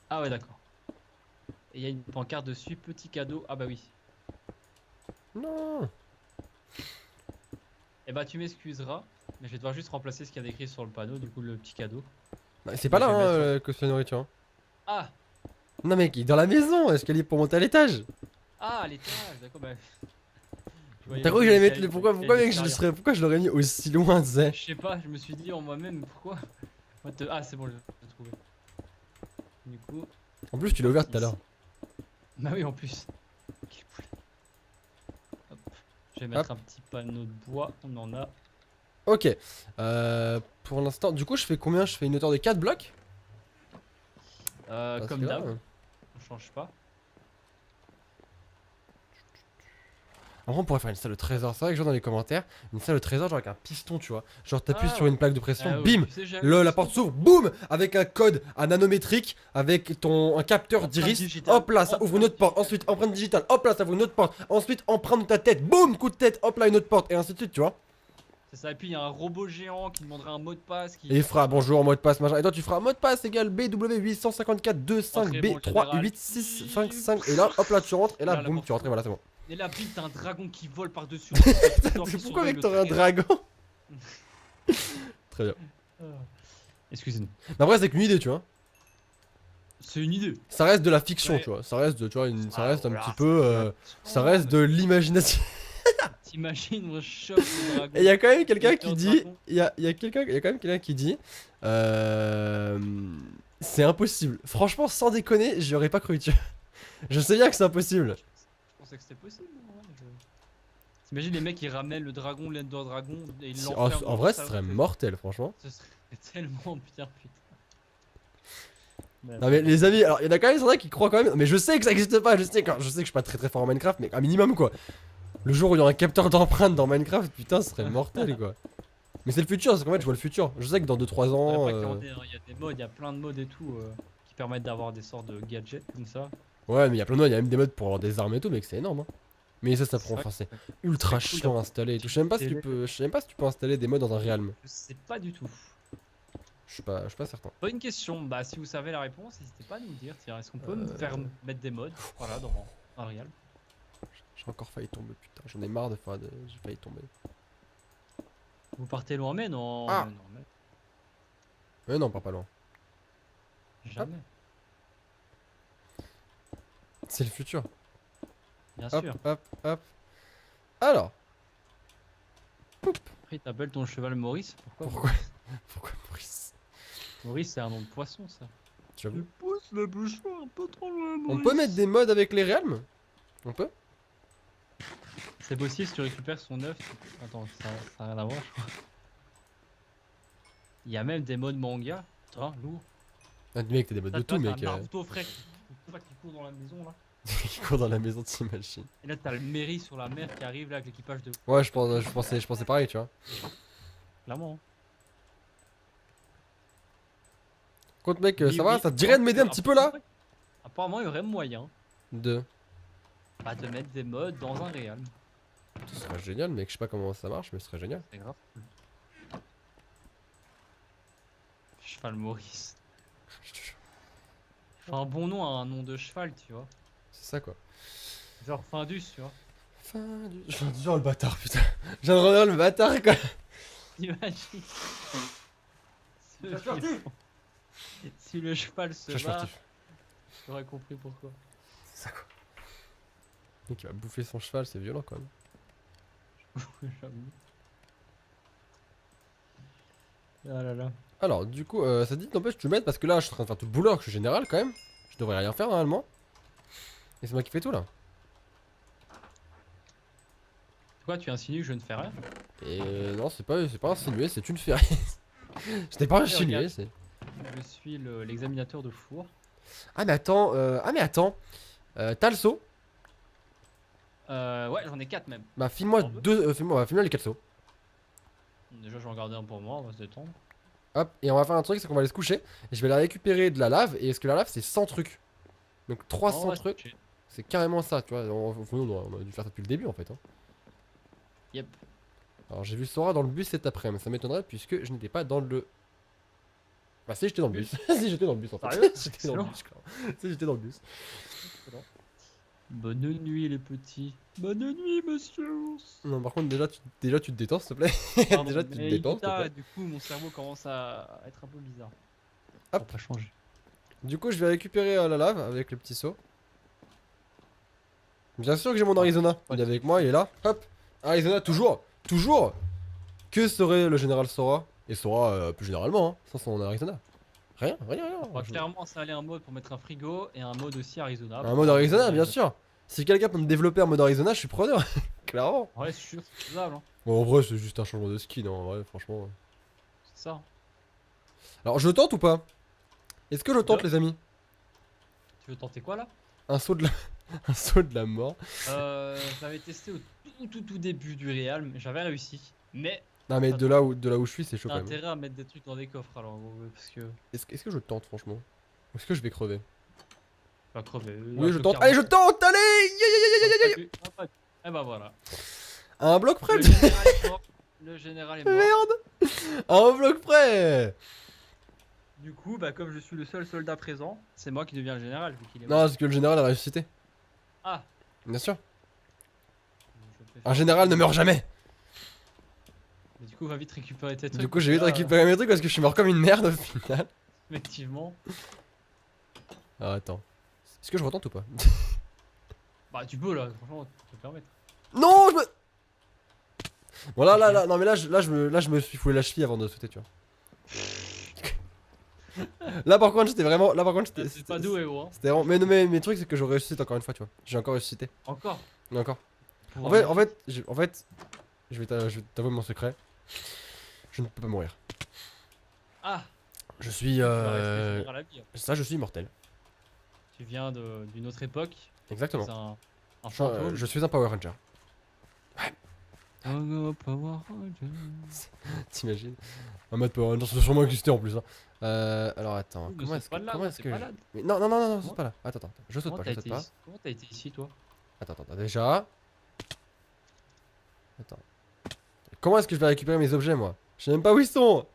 Ah ouais, d'accord. Et il y a une pancarte dessus, petit cadeau. Ah bah oui. Non. Et bah tu m'excuseras, mais je vais devoir juste remplacer ce qu'il y a écrit sur le panneau, du coup le petit cadeau. Bah, c'est pas Je là, vais hein, mettre- le coffre spécial nourriture. Hein. Ah. Non, mec, il est dans la maison. Escalier pour monter à l'étage. Ah, à l'étage, d'accord, bah... Je voyais T'as cru que le j'allais mettre escalier- pourquoi l'escalier mec, extérieur. pourquoi je l'aurais mis aussi loin, tu sais? Je sais pas, je me suis dit en moi-même, pourquoi Ah, c'est bon, je l'ai trouvé. Du coup... En plus, tu l'as ouvert tout à ici. l'heure. Bah oui, en plus. Quel poulet. Hop. Je vais mettre un petit panneau de bois, on en a. Ok. Pour l'instant, du coup, je fais combien? Je fais une hauteur de 4 blocs? Parce Comme que là, d'hab, on change pas. en vrai, on pourrait faire une salle de trésor. C'est vrai que je vois dans les commentaires, une salle de trésor, genre avec un piston, tu vois. Genre, t'appuies Ah, sur ouais. une plaque de pression, Ah oui, bim! tu sais, j'avais La vu porte ça. s'ouvre, boum! Avec un code à nanométrique, avec un capteur Empreinte d'iris. digitale. Hop là, ça ouvre une autre porte. Empreinte Ensuite, empreinte digitale. Hop là, ça ouvre une autre porte. Ensuite, empreinte de ta tête. Boum! Coup de tête. Hop là, une autre porte. Et ainsi de suite, tu vois. C'est ça, et puis il y a un robot géant qui demanderait un mot de passe qui... Et il fera bonjour, mot de passe, machin. Et toi, tu feras mot de passe égale Entrée, bon, général. BW85425B38655. Et là, hop là, tu rentres. Et là, Là, la boum, porte tu rentres. Et voilà, c'est bon. Et là, bim, t'as un dragon qui vole par-dessus. Pourquoi, mec, t'aurais un dragon? Très bien. Excusez-nous. Mais après, c'est qu'une idée, tu vois. C'est une idée. Ça reste de la fiction, Ouais. tu vois. Ça reste, tu vois, ça reste un voilà, petit peu. Ça reste de l'imagination. T'imagines, on chope le dragon. Et il y a quand même quelqu'un Et qui un dit. dragon. Il y a quand même quelqu'un qui dit. C'est impossible. Franchement, sans déconner, j'y aurais pas cru, tu vois. Je sais bien que c'est impossible. Je pensais que c'était possible. Ouais, t'imagines les mecs qui ramènent le dragon, l'Ender Dragon, et ils En, l'enferment. en vrai, ce serait mortel, franchement. Ce serait tellement bien, putain. Non mais les amis, alors il y en a quand même certains qui croient quand même, mais je sais que ça existe pas, je sais que je suis pas très fort en Minecraft, mais un minimum quoi. Le jour où il y aura un capteur d'empreinte dans Minecraft, putain, ce serait mortel quoi. Mais c'est le futur, parce qu'en fait je vois le futur. Je sais que dans 2-3 ans. Pas qu'il y en ait, hein, il y a des modes, il y a plein de modes et tout qui permettent d'avoir des sortes de gadgets comme ça. Ouais, mais il y a plein de modes, il y a même des modes pour avoir des armes et tout, mais que c'est énorme. Hein. Mais ça C'est prend, vrai enfin c'est que ultra c'est cool chiant à d'avoir installer et tout. une Je sais même pas si télé. tu peux, je sais même pas si tu peux installer des modes dans un Realm. Je sais pas du tout. Je suis pas certain. Bonne question, bah si vous savez la réponse, n'hésitez pas à nous le dire. Tiens, est-ce qu'on peut me faire mettre des modes voilà, dans Unreal. J'ai encore failli tomber, putain. J'en ai marre de faire j'ai failli tomber. Vous partez loin, mais non. Ah. Mais non, mais Mais non, on part pas loin. jamais. C'est le futur. Bien Hop, sûr. hop, hop. Alors, Après, t'appelles ton cheval Maurice. Pourquoi pourquoi Pourquoi Maurice? Maurice, c'est un nom de poisson, ça. J'avoue. pousse le bouchon un peu trop loin, On peut mettre des mods avec les realms? On peut? C'est possible si tu récupères son œuf. Attends, ça a rien à voir, je crois. Il y a même des modes manga. Putain, lourd. Ah, mec, t'as des mods de tout, mec. T'as un Naruto frais qui court dans la maison là. Qui court dans la maison, t'imagines. Et là, t'as le Mary sur la mer qui arrive là avec l'équipage de. Ouais, je pensais pareil, tu vois. Clairement. Hein. Contre, mec, Oui, ça va? oui. Ça te dirait de m'aider un petit peu là? Apparemment, il y aurait moyen De. de mettre des modes dans un réal. Ce serait génial, mec. Je sais pas comment ça marche, mais ce serait génial. C'est grave. Cheval Maurice. Je te jure. Enfin, un bon nom à un nom de cheval, tu vois. C'est ça, quoi. Genre Findus, tu vois. Fin du. Je viens de dire le bâtard, putain. Je viens de redire le bâtard, quoi. Imagine. Je suis sportif. Si le cheval se Je suis bat, sportif. j'aurais compris pourquoi. C'est ça, quoi. Le mec, il va bouffer son cheval, c'est violent, quand même. J'avoue. Ah là là. Alors, du coup, ça dit, n'empêche, tu m'aides parce que là, je suis en train de faire tout le boulot, alors que je suis général, quand même. Je devrais rien faire, normalement. Et c'est moi qui fais tout, là. Quoi, tu insinues que je ne fais rien? Et non, c'est pas insinué, c'est une ferrée. Je t'ai pas insinué, regarde. c'est. Je suis l'examinateur de four. Ah, mais attends, t'as le seau? Ouais, j'en ai 4 même. Bah, file-moi En deux. deux, file-moi les 4 seaux. Déjà, je vais en garder un pour moi, on va se détendre. Hop, et on va faire un truc, c'est qu'on va aller se coucher. Et je vais aller récupérer de la lave, et est-ce que la lave, c'est 100 trucs? Donc 300 Oh, ouais, trucs, c'est- c'est carrément ça, tu vois. On a dû faire ça depuis le début, en fait. Hein. Yep. Alors, j'ai vu Sora dans le bus cet après-midi, ça m'étonnerait puisque je n'étais pas dans le. Bah, si, j'étais dans le bus. Si, j'étais dans le bus en fait. Sérieux? J'étais dans le Excellent. bus, clairement. Si, j'étais dans le bus. Bonne nuit, les petits. Bonne nuit, monsieur. Non, par contre, déjà, tu te détends, s'il te plaît. Pardon, Déjà, tu te mais détends, il est tard, s'il te et du coup, mon cerveau commence à être un peu bizarre. Hop. On va changer. Du coup, je vais récupérer la lave avec le petit seau. Bien sûr que j'ai mon Arizona. Il est avec moi, il est là. Hop. Arizona, toujours. Toujours. Que serait le général Sora? Et Sora, plus généralement, hein, sans son Arizona. Rien. On va clairement installer un mode pour mettre un frigo et un mode aussi Arizona. Un mode Arizona, bien sûr. Si quelqu'un peut me développer un mode Arizona, je suis preneur. Clairement. Ouais, c'est sûr, c'est faisable. Hein. Bon, en vrai, c'est juste un changement de skin, hein, en vrai, franchement. C'est ça. Alors, je tente ou pas? Est-ce que je tente, les amis? Tu veux tenter quoi là? Un saut de la... un saut de la mort. Je l'avais testé au tout début du Real, mais j'avais réussi. Mais Non, mais de là où je suis, c'est chaud t'as quand même. intérêt à mettre des trucs dans des coffres alors, parce que. Est-ce que je tente, franchement? Ou est-ce que je vais crever? Tu vas crever. Oui, je tente. Allez, je tente! Allez! Eh bah voilà. À un bloc près! Le général est mort. Le général est mort. Merde! À un bloc près! Du coup, bah comme je suis le seul soldat présent, c'est moi qui deviens le général vu qu'il est mort. Non, parce que le général a ressuscité. Ah. Bien sûr. Je préfère- Un général ne meurt jamais! Mais du coup, va vite récupérer tes trucs. Du coup, j'ai vite Là, récupéré mes trucs parce que je suis mort comme une merde au final. Effectivement. Ah, attends. Est-ce que je retente ou pas? Bah tu peux là, franchement, tu peux te permettre. Non, je me. Bon, là, non, mais là, je me suis foulé la cheville avant de sauter, tu vois. Là, par contre, j'étais vraiment. Là, par contre, Ah, c'est pas doué, gros. Hein. C'était vraiment. Mais non, mais mes trucs, c'est que je ressuscite encore une fois, tu vois. J'ai encore ressuscité. Encore. Mais encore. Pour En fait, je vais t'avouer mon secret. Je ne peux pas mourir. Ah. Je suis. Tu vas rester finir à la vie, hein. Ça, je suis immortel. Tu viens d'une autre époque. Exactement. C'est un Je fantôme. suis un Power Ranger. Un Power Ranger. T'imagines? Un mode Power Ranger, ça doit sûrement exister en plus. Hein. Alors attends, Ne comment saute est-ce pas que. de là, Comment gros, est-ce t'es que. malade. Mais non, saute Quoi pas là. Attends, je saute Comment pas, t'as je saute été pas. ici? Comment t'as été ici, toi? Attends, déjà. Attends. Comment est-ce que je vais récupérer mes objets, moi? Je sais même pas où ils sont.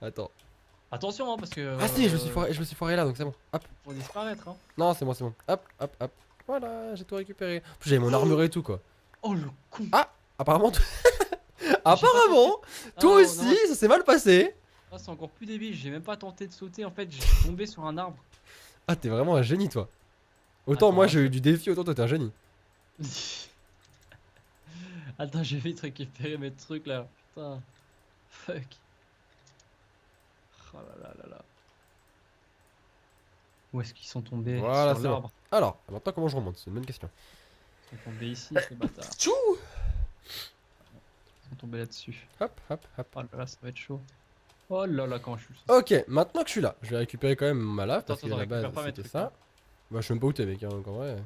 Attends. Attention, hein, parce que. Ah si, je me suis foiré là, donc c'est bon. Hop. Pour disparaître, hein. Non, c'est bon, c'est bon. Hop. Voilà, j'ai tout récupéré. En plus, j'avais mon armure et tout, quoi. Oh le con. Apparemment, Apparemment, Ah, toi non, aussi, non, ça s'est mal passé. ah, c'est encore plus débile, j'ai même pas tenté de sauter en fait, je suis tombé sur un arbre. Ah, t'es vraiment un génie, toi. Autant Attends, moi hein, j'ai eu du défi, autant toi t'es un génie. Attends, j'ai vite récupérer mes trucs là. Putain. Fuck. Oh là là là là. Où est-ce qu'ils sont tombés? Voilà, Sur c'est bon. l'arbre. Alors, maintenant comment je remonte? C'est une bonne question. Ils sont tombés ici, ces bâtards. Tchou. Ils sont tombés là-dessus. Hop, hop, hop. Oh là là, ça va être chaud. Oh là là, comment je suis. Ok, maintenant que je suis là, je vais récupérer quand même ma lave parce Attends, que à la récupère base pas mes c'était trucs, ça. hein. Bah, je sais même pas où t'es, mec, hein, en vrai.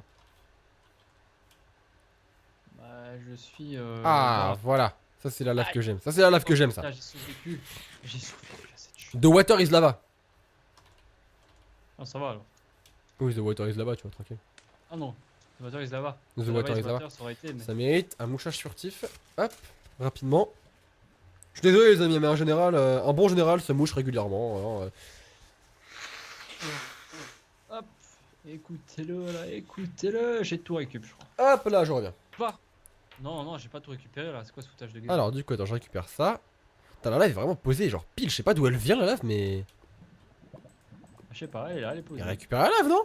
Bah, je suis. Ah, voilà. Ça, c'est la lave que j'aime. Ça, c'est la lave que j'aime, ça. Là, j'ai survécu. J'ai survécu à cette chute. The water is lava. Ah, ça va alors. Oui, the water is lava, tu vois, tranquille. Ah non, le water is là-bas. The water is lava. Ça aurait été, mais. Ça mérite un mouchage furtif. Hop, rapidement. Je suis désolé, les amis, mais en général, un bon général se mouche régulièrement. Alors, Hop, écoutez-le là, écoutez-le. J'ai tout récup, je crois. Hop là, je reviens. Pas. Non, non, j'ai pas tout récupéré là. C'est quoi ce foutage de gueule? Alors, du coup, attends, je récupère ça. Putain, la lave est vraiment posée, genre pile. Je sais pas d'où elle vient, la lave, mais. Je sais pas, elle est là, elle est posée. Il récupère la lave, non?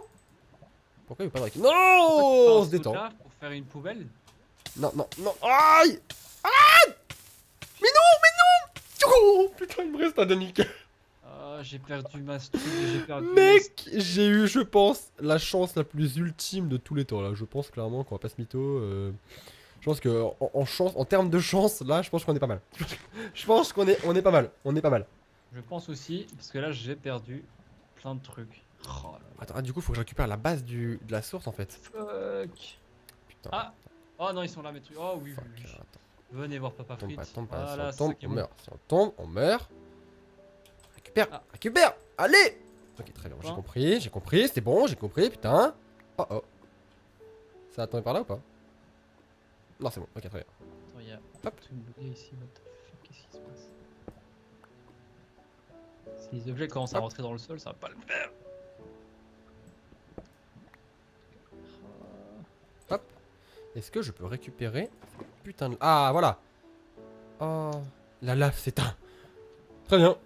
Pourquoi il veut pas de récup? Non, Pourquoi tu on penses se détend. là pour faire une poubelle? Non, non, non. Aïe! Ah! Mais non! Oh, putain, il me reste un demi-cœur. Ah, j'ai perdu ma struc, j'ai perdu. Mec, j'ai eu, je pense, la chance la plus ultime de tous les temps là. Je pense clairement qu'on va pas se mytho. Je pense que en chance, en termes de chance, là, je pense qu'on est pas mal. Je pense qu'on est, on est pas mal. On est pas mal. Je pense aussi, parce que là j'ai perdu plein de trucs. Oh là là. Attends, ah, du coup, faut que je récupère la base de la source en fait. Fuck. Putain. Ah. Oh non, ils sont là mes trucs. Oh oui, Fuck, oui, oui. attends. Venez voir Papa Tombe Frites. pas, tombe pas. Voilà, Si c'est on ça tombe, qui est on bon. meurt. Si on tombe, on meurt. Récupère, Ah. récupère. Allez. Ok, très bien. J'ai compris. C'était bon, j'ai compris. Putain. Oh oh. Ça a tombé par là ou pas? Non, c'est bon. Ok, très bien. Attends, il y a Hop. tout bugué ici. What the fuck, qu'est-ce qui se passe? Si les objets commencent à Hop. rentrer dans le sol, ça va pas le faire. Hop. Est-ce que je peux récupérer? Putain de... Ah, voilà. Oh. La lave s'éteint. Très bien.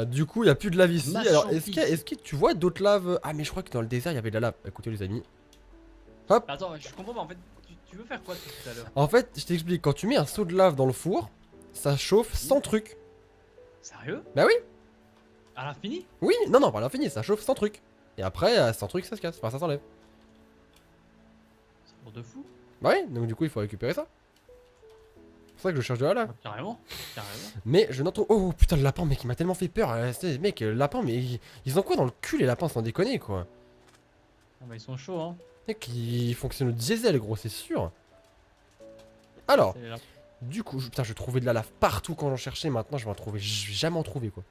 Du coup, il n'y a plus de lave ici. Masse Alors, champi. est-ce que tu vois d'autres laves? Ah, mais je crois que dans le désert, il y avait de la lave. Écoutez, les amis. Hop. Attends, je comprends pas en fait. Tu veux faire quoi depuis tout à l'heure? En fait, je t'explique. Quand tu mets un seau de lave dans le four, ça chauffe sans truc. Sérieux? Bah oui. À l'infini? Oui, non, non, pas à l'infini. Ça chauffe sans truc. Et après, sans truc, ça se casse. Enfin, ça s'enlève. C'est pour de fou. Bah oui, donc du coup, il faut récupérer ça. C'est pour ça que je cherche de la lave. Ah, carrément, carrément. Mais je n'en trouve. Oh putain, le lapin, mec, il m'a tellement fait peur. Mec, le lapin, mais ils ont quoi dans le cul, les lapins, sans déconner, quoi. Ah bah ils sont chauds hein. Mec, ils fonctionnent au diesel, gros, c'est sûr. Alors, C'est là. du coup, putain, je trouvais de la lave partout quand j'en cherchais. Maintenant, je vais en trouver. Je vais jamais en trouver, quoi.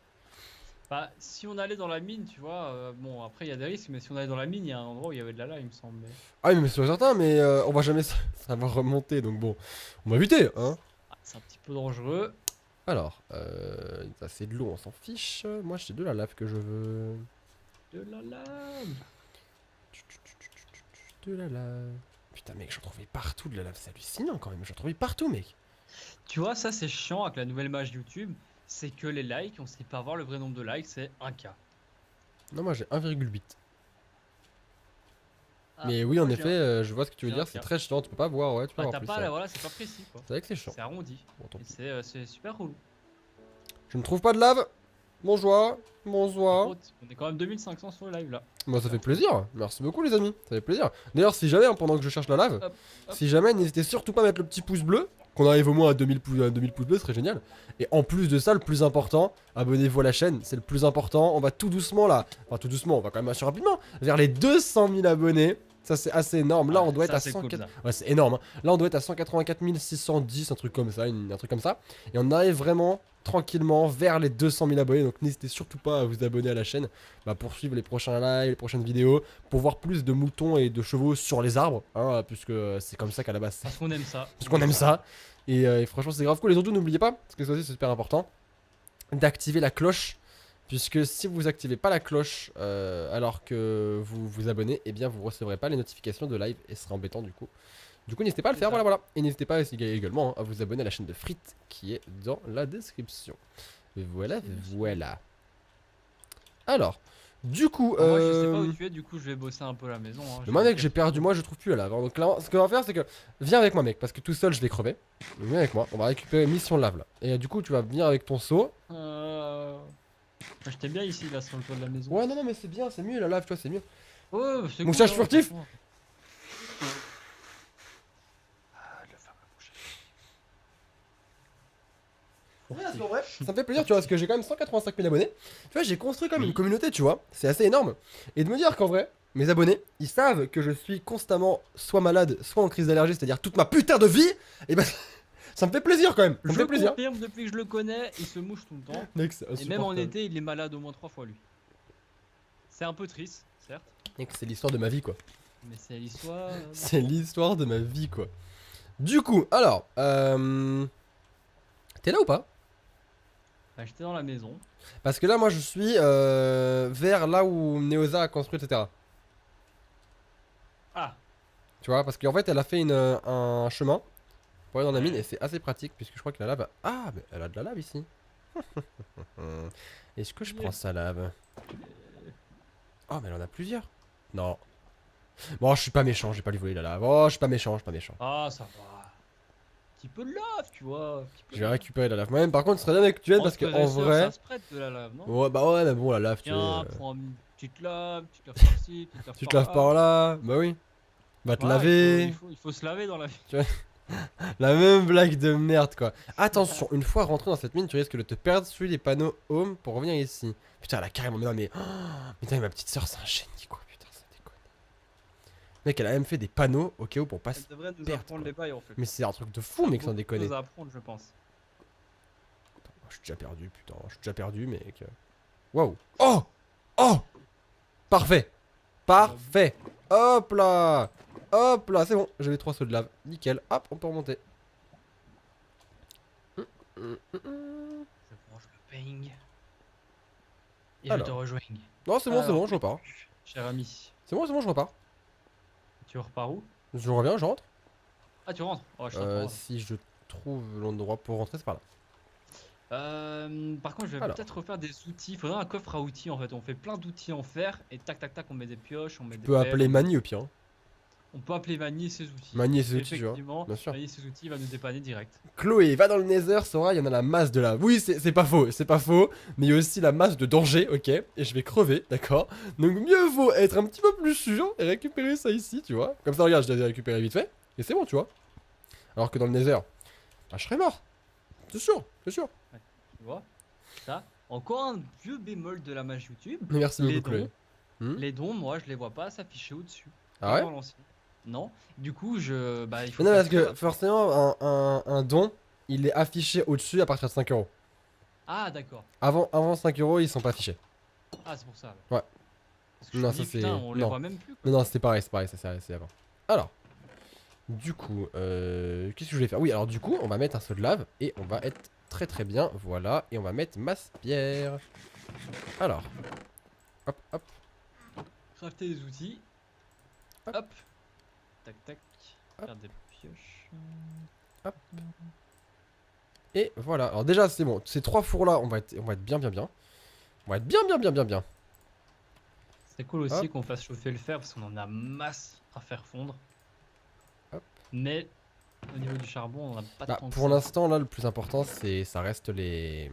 Bah si on allait dans la mine, tu vois, bon après il y a des risques, mais si on allait dans la mine, il y a un endroit où il y avait de la lave, il me semble. Mais... Ah oui, mais c'est certain, mais on va jamais savoir remonter, donc bon, on va éviter, hein. Ah, c'est un petit peu dangereux. Alors, ça c'est de l'eau, on s'en fiche. Moi, j'ai de la lave que je veux. De la lave. De la lave. Putain, mec, j'en trouvais partout de la lave, c'est hallucinant quand même. J'en trouvais partout, mec. Tu vois, ça c'est chiant avec la nouvelle mage YouTube, c'est que les likes, on sait pas voir le vrai nombre de likes, c'est 1K. Non, moi j'ai 1,8. Ah, Mais oui, en moi, j'ai effet, je vois ce que tu veux j'ai dire, un c'est cas. très chiant, tu peux pas voir, ouais, tu peux Bah voir t'as plus. pas, Ça. là, voilà, c'est pas précis quoi. C'est vrai que c'est chiant. C'est arrondi. Bon, tant Et pis. c'est super relou. Je ne trouve pas de lave. Bonjour, Par bonsoir. contre, on est quand même 2500 sur le live là. Moi, ça fait plaisir. Merci beaucoup, les amis. Ça fait plaisir. D'ailleurs, si jamais, hein, pendant que je cherche la lave, Hop, hop. si jamais, n'hésitez surtout pas à mettre le petit pouce bleu. Qu'on arrive au moins à 2000 pouces bleus, ce serait génial. Et en plus de ça, le plus important, abonnez-vous à la chaîne, c'est le plus important. On va tout doucement là, enfin tout doucement, on va quand même assez rapidement, vers les 200 000 abonnés. Ça, c'est assez énorme. Là, Ah, on doit ça, être à c'est cool, 104. ça. Ouais, c'est énorme. Hein. Là, on doit être à 184 610, un truc comme ça, un truc comme ça. Et on arrive vraiment tranquillement vers les 200 000 abonnés. Donc, n'hésitez surtout pas à vous abonner à la chaîne pour suivre les prochains lives, les prochaines vidéos, pour voir plus de moutons et de chevaux sur les arbres, hein, puisque c'est comme ça qu'à la base. Parce qu'on aime ça. Parce qu'on aime ça. Et franchement, c'est grave cool. Et surtout, n'oubliez pas, parce que ça aussi, c'est super important, d'activer la cloche. Puisque si vous activez pas la cloche alors que vous vous abonnez, eh bien vous recevrez pas les notifications de live et ce serait embêtant du coup. Du coup, n'hésitez pas à le C'est faire, ça. voilà. Et n'hésitez pas également à vous abonner à la chaîne de Frites qui est dans la description. Et voilà, voilà. Alors, du coup, Moi, je sais pas où tu es, du coup, je vais bosser un peu la maison. Hein. mais moi, mec, j'ai perdu, moi, je trouve plus la lave. Hein. Donc là, ce qu'on va faire, c'est que viens avec moi, mec, parce que tout seul, je vais crever. Donc, viens avec moi, on va récupérer mission lave là. Et du coup, tu vas venir avec ton seau. J'étais bien ici, là, sur le toit de la maison. Ouais, non, non, mais c'est bien, c'est mieux la lave, tu vois, c'est mieux. Ouais, c'est Mouchage cool, hein, furtif. franchement. Ah, le fameux mouchage. Ouais, c'est vrai. Ça me fait plaisir, tu vois, parce que j'ai quand même 185 000 abonnés. Tu vois, j'ai construit quand même une communauté, tu vois. C'est assez énorme. Et de me dire qu'en vrai, mes abonnés, ils savent que je suis constamment soit malade, soit en crise d'allergie, c'est-à-dire toute ma putain de vie. Et bah, ça me fait plaisir quand même. Je me Je fais plaisir. confirme, depuis que je le connais, il se mouche tout le temps. Mec, c'est Et même en insupportable. été, il est malade au moins 3 fois, lui. C'est un peu triste, certes. Mec, c'est l'histoire de ma vie, quoi. Mais c'est l'histoire. C'est l'histoire de ma vie, quoi. Du coup, alors, t'es là ou pas? Bah, j'étais dans la maison. Parce que là, moi, je suis vers là où Neosa a construit, etc. Ah, Tu vois, parce qu'en fait, elle a fait un chemin pour aller dans la mine Ouais. et c'est assez pratique puisque je crois que la lave. Ah, mais elle a de la lave ici. Est-ce que je prends sa lave? Oh, mais elle en a plusieurs. Non. Bon, je suis pas méchant, j'ai pas lui voler la lave. Oh, je suis pas méchant, je suis pas méchant. ah, ça va. Petit peu de lave, tu vois. Petit peu Je de vais lave. récupérer la lave. Moi-même, par contre, ce serait bien que tu viennes parce Entre que frères et en sœurs, vrai. ça se prête de la lave, non? Ouais, bah ouais, mais bon, la lave, tu Tiens, sais. prends une petite lave par-ci, petite lave Tu te laves par là. Bah oui. Va te Voilà, laver. il faut se laver dans la vie. La même blague de merde quoi. Attention, une fois rentré dans cette mine, tu risques de te perdre. Suis les panneaux home pour revenir ici. Putain, elle a carrément. Mais non, mais. Oh, putain, ma petite soeur, c'est un génie quoi. Putain, ça déconne. Mec, elle a même fait des panneaux au cas où pour pas se. Elle devrait nous perte, apprendre quoi. les bails en fait. Mais c'est un truc de fou, mec, sans Beaucoup de déconner. choses à apprendre, je pense. Je suis déjà perdu, putain. Je suis déjà perdu, mec. Waouh. Oh. Oh. Parfait. Parfait. Hop là. Hop là, c'est bon. J'ai les 3 sauts de lave. Nickel. Hop, on peut remonter. Je branche le ping. Et Alors. je te rejoins. Non, c'est bon, je repars. Cher ami, C'est bon, je repars. tu repars où? Je reviens, je rentre. Ah, tu rentres? Oh, je t'attends. Si je trouve l'endroit pour rentrer, c'est par là. Par contre, je vais Alors. peut-être refaire des outils. Il faudrait un coffre à outils en fait. On fait plein d'outils en fer et tac tac tac, on met des pioches, on met Tu des peux pelles, appeler Mani au pire. Hein. On peut appeler Mani et ses outils. Mani et ses Et outils, tu vois. effectivement, Bien sûr. Mani et ses outils, il va nous dépanner direct. Chloé, va dans le Nether, Sora, il y en a la masse de lave. Oui, c'est pas faux, c'est pas faux. Mais il y a aussi la masse de danger, ok. Et je vais crever, d'accord. Donc mieux vaut être un petit peu plus sûr et récupérer ça ici, tu vois. Comme ça, regarde, je l'ai récupéré vite fait. Et c'est bon, tu vois. Alors que dans le Nether, bah, je serais mort. C'est sûr, c'est sûr. Tu vois? Ça. Encore un vieux bémol de la magie YouTube. Merci Les beaucoup, Chloé. dons. Les dons, moi, je les vois pas s'afficher au-dessus. Ah Comme ouais? dans l'ancien. Non. Du coup, bah, il faut Mais non, faire parce que très forcément, un don, il est affiché au-dessus à partir de 5 euros. Ah, d'accord. Avant 5 euros, ils sont pas affichés. Ah, c'est pour ça. Ouais. Parce que Non, je me ça, dis, c'est- putain, on les non. voit même plus. Quoi. Non, non, c'est pareil, ça c'est avant. Alors, du coup, qu'est-ce que je vais faire? Oui, alors du coup, on va mettre un seau de lave et on va être très très bien, voilà, et on va mettre masse pierre. Alors, hop, hop, Crafter des outils. Hop. Hop. Tac, tac. Hop. Faire des pioches. et voilà. Alors déjà, c'est bon, ces 3 fours là, on va être bien. On va être bien. C'est cool aussi Hop. qu'on fasse chauffer le fer parce qu'on en a masse à faire fondre. Hop. Mais au niveau du charbon, on n'a pas Bah, tant que pour ça. l'instant, là, le plus important, ça reste les.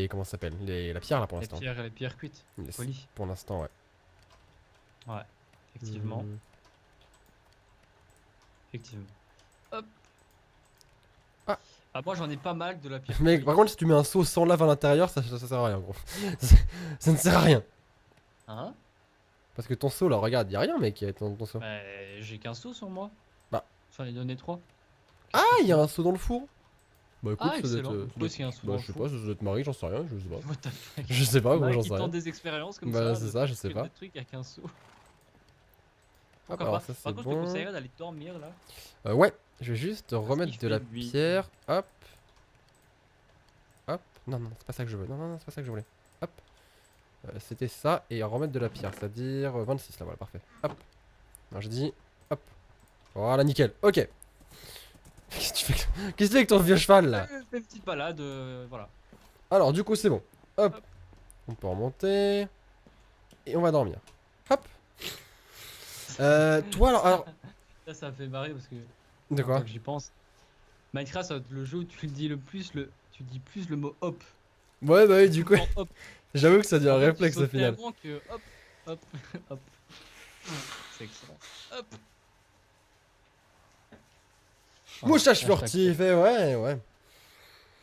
Comment ça s'appelle? La pierre là pour l'instant. Les pierres cuites. Les- Polies. Pour l'instant, ouais. Ouais, effectivement. Hmm. Effectivement. Hop. Ah. Ah, moi j'en ai pas mal de la pierre Mais cuite. par contre, si tu mets un seau sans lave à l'intérieur, ça sert à rien, gros. Ça ne sert à rien. Hein? Parce que ton seau là, regarde, y a rien, mec, ton seau. Bah, j'ai qu'un seau sur moi. Bah. J'en ai donné 3. Ah, il y a un seau dans le four. Bah écoute, Ah, ça doit excellent. être. Pourquoi est-ce qu'il y a un seau Bah, dans je le sais four? pas, ça doit être Marie, j'en sais rien, je sais pas. What the fuck? Je sais pas, gros, Mec, j'en qui sais rien. tente des expériences comme Bah, ça. c'est de ça, je faire sais pas. Des trucs avec un seau. Hop, Pourquoi alors pas? ça c'est Par contre, je te bon. conseillerais d'aller dormir là. Ouais, je vais juste remettre qu'il de la fait nuit. pierre. Hop. Hop. Non, non, c'est pas ça que je veux. Non, c'est pas ça que je voulais. Hop. C'était ça et remettre de la pierre, c'est-à-dire 26 là, voilà, parfait. Hop. Alors je dis, hop. Voilà, nickel. Ok. Qu'est-ce que tu fais, qu'est-ce que tu fais avec ton vieux cheval là? Je fais une petite balade, voilà. Alors, du coup, c'est bon. Hop. Hop. On peut remonter. Et on va dormir. Hop. Toi, alors. Ça me fait marrer parce que, De en quoi? tant que j'y pense, Minecraft, ça va être le jeu où tu dis tu dis plus le mot hop. Ouais, bah oui, Tout du le coup, temps hop. j'avoue que ça devient un En fait, tu réflexe au sautes final. tellement que hop, hop, hop. C'est excellent. Hop. Mouchage Hashtag furtif, et ouais, ouais.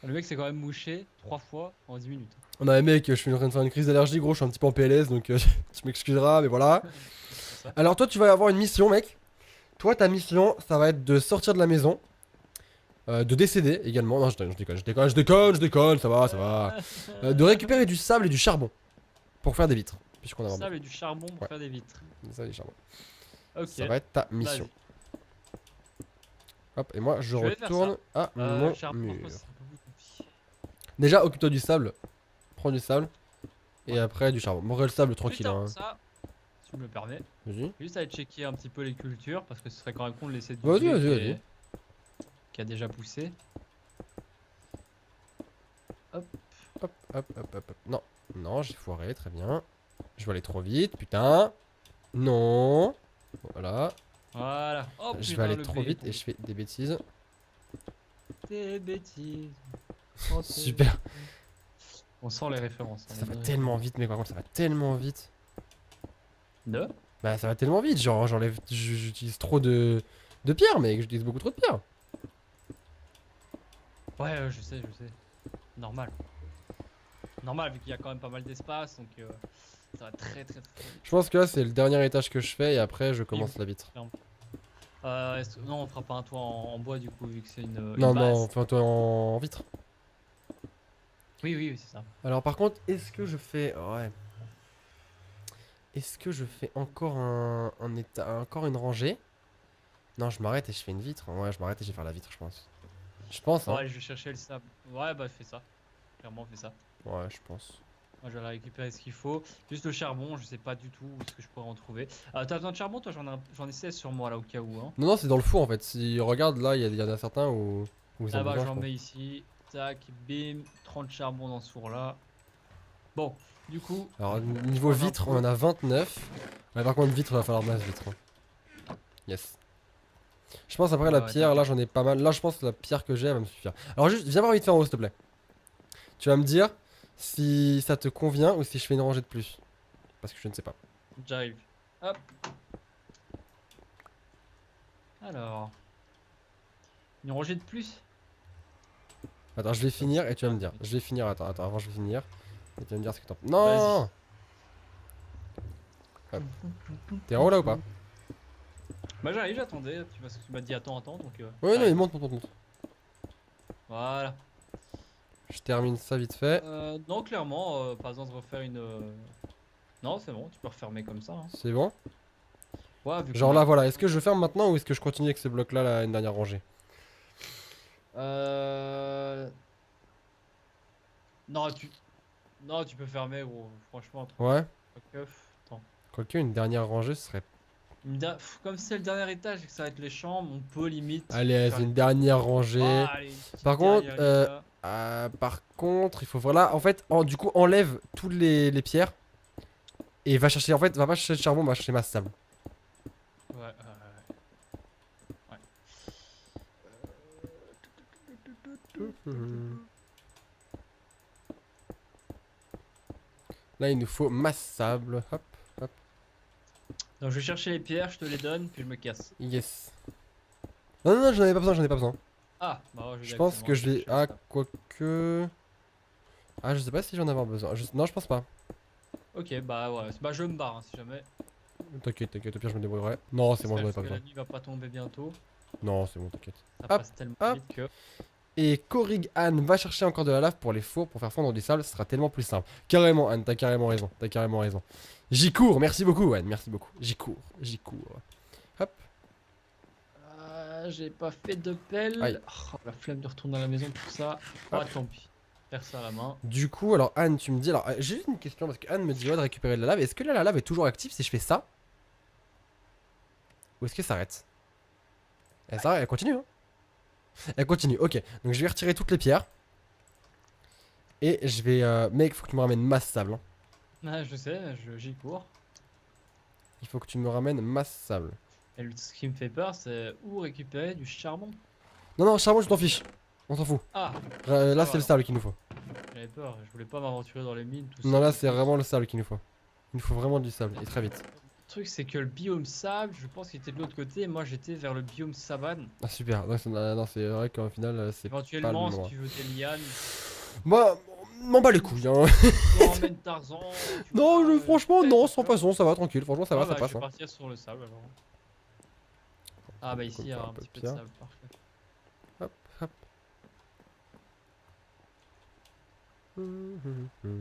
Le mec s'est quand même mouché 3 fois en 10 minutes. On a un mec, je suis en train de faire une crise d'allergie, gros, je suis un petit peu en PLS, donc tu m'excuseras, mais voilà. C'est ça. Alors, toi, tu vas avoir une mission, mec. Toi, ta mission, ça va être de sortir de la maison. De décéder également. Non, je déconne, ça va, ça va. De récupérer du sable et du charbon pour faire des vitres. Puisqu'on a Du vraiment. sable et du charbon pour Ouais. faire des vitres. Ça, du charbon. Ok. Ça va être ta mission. Vas-y. Hop, et moi, je Je vais faire retourne à mon Charbon, je mur. pense que c'est un peu plus compliqué. Déjà, occupe-toi du sable. Prends du sable. Et Ouais. après, du charbon. Bon, le sable, Juste tranquille. avant Hein. ça, si tu me le permets, Vas-y. juste aller checker un petit peu les cultures parce que ce serait quand même con de laisser du Vas-y, blé vas-y. qui a déjà poussé. Hop, hop, hop, hop, hop. Non, non, j'ai foiré, très bien. Je vais aller trop vite, putain. Non. Voilà. Voilà. Oh Je vais putain, aller le trop blé est vite et tombé. je fais des bêtises. Des bêtises. Super. On sent les références. Ça va tellement vite, mais par contre, ça va tellement vite. De Bah, ça va tellement vite. Genre, j'utilise trop de pierres, mec. J'utilise beaucoup trop de pierres. Ouais, je sais, je sais. Normal. Normal, vu qu'il y a quand même pas mal d'espace, donc ça va très vite. Je pense que là, c'est le dernier étage que je fais et après, je commence la vitre. Non, on fera pas un toit en bois du coup, vu que c'est une Non, base. non, enfin, toi en vitre. Oui, c'est ça. Alors, par contre, est-ce que je fais. Ouais. Est-ce que je fais encore un état. Encore une rangée? Non, je m'arrête et je fais une vitre. Ouais, je m'arrête et je vais faire la vitre, je pense. Je pense, hein. Ouais, je vais chercher le sable. Ouais, bah fais ça. Clairement, fais ça. Ouais, je pense. Moi, je vais aller récupérer ce qu'il faut. Juste le charbon, je sais pas du tout où est-ce que je pourrais en trouver. T'as besoin de charbon, toi? J'en ai 16 sur moi là, au cas où. Hein. Non, non, c'est dans le four en fait. Si regarde là, il y en a certains où ils ont Ah bah, besoin, je j'en crois. mets ici. Tac, bim. 30 charbon dans ce four là. Bon, du coup. Alors, niveau prendre un vitre, peu. on en a 29. Ouais, par contre, vitre, il va falloir masse vitre. Hein. Yes. Je pense après la Ouais, pierre, là j'en ai pas mal. Là, je pense que la pierre que j'ai, elle va me suffire. Alors, juste, viens voir vite fait en haut, s'il te plaît. Tu vas me dire si ça te convient ou si je fais une rangée de plus. Parce que je ne sais pas. J'arrive. Hop. Alors. Une rangée de plus? Attends, je vais finir et tu vas me dire. Je vais finir, attends, avant je vais finir. Et tu vas me dire ce que t'en penses. Non! Hop. T'es en haut là ou pas? Bah j'arrive, j'attendais. Parce que tu m'as dit attends, donc. Ouais, non, j'arrive. il monte. Voilà. Je termine ça vite fait. Non, clairement, pas besoin de refaire une. Non, c'est bon, tu peux refermer comme ça. Hein. C'est bon? Ouais, vu Genre qu'on là, a- voilà. Est-ce que je ferme maintenant ou est-ce que je continue avec ces blocs là, une dernière rangée? Euh. Non, tu. Non, tu peux fermer, gros. Franchement, Ouais. Attends. Quoique, une dernière rangée, ce serait. Comme c'est le dernier étage et que ça va être les chambres, on peut limite. Allez, faire c'est les- une dernière rangée. Ah, allez, une petite Par contre, derrière les gars. Par contre, il faut voilà, en fait, du coup, enlève toutes les pierres et va chercher. En fait, va pas chercher le charbon, va chercher ma sable. Ouais. Là, il nous faut ma sable. Hop, hop. Donc je vais chercher les pierres, je te les donne, puis je me casse. Yes. Non, non, j'en ai pas besoin, j'en ai pas besoin. Ah, bah ouais, Je pense que je vais. directement Ah, chercher quoique. Ah, je sais pas si j'en ai avoir besoin. Non, je pense pas. ça. Ok, bah ouais, bah je me barre hein, si jamais. T'inquiète, au pire, je me débrouillerai. Non, c'est bon, j'en ai Parce pas que besoin. la nuit va pas tomber bientôt. Non, c'est bon, t'inquiète. Ça Hop, passe tellement hop. vite que. Et Korig Anne va chercher encore de la lave pour les fours pour faire fondre du sable, ce sera tellement plus simple. Carrément Anne, t'as carrément raison. J'y cours, merci beaucoup Anne, merci beaucoup. J'y cours. Hop, J'ai pas fait de pelle. Aïe. Oh, la flemme de retourner à la maison pour ça. Hop. Ah, tant pis. Faire ça à la main. du coup alors Anne tu me dis, alors j'ai juste une question parce que Anne me dit ouais, de récupérer de la lave, est-ce que là la lave est toujours active si je fais ça? Ou est-ce que ça arrête? Et ça, elle continue, hein. Elle continue, ok. Donc je vais retirer toutes les pierres. Et je vais... Mec, faut que tu me ramènes masse sable, hein. Ah, je sais, j'y cours. Il faut que tu me ramènes masse sable. Et ce qui me fait peur, c'est où récupérer du charbon. Non, non, charbon, je t'en fiche. On s'en fout. Ah, Là, ça c'est va le alors. sable qu'il nous faut. J'avais peur, je voulais pas m'aventurer dans les mines, tout ça. Non, là, tout c'est ça. vraiment le sable qu'il nous faut. Il nous faut vraiment du sable, et très vite. Le truc, c'est que le biome sable, je pense qu'il était de l'autre côté, et moi j'étais vers le biome savane. Ah, super. Non, c'est vrai qu'au final, c'est pas le Éventuellement, si moment. tu veux des lianes, Moi, m'en bats les couilles, hein. tu emmènes Tarzan. Tu Non, vois, franchement, fais, non, tu sans vois. façon, ça va, tranquille. Franchement, ça va, Ah ça bah, passe, je vais hein. partir sur le sable alors. Ah bah ici il y a un petit peu de pierre. sable, parfait. Hop, hop.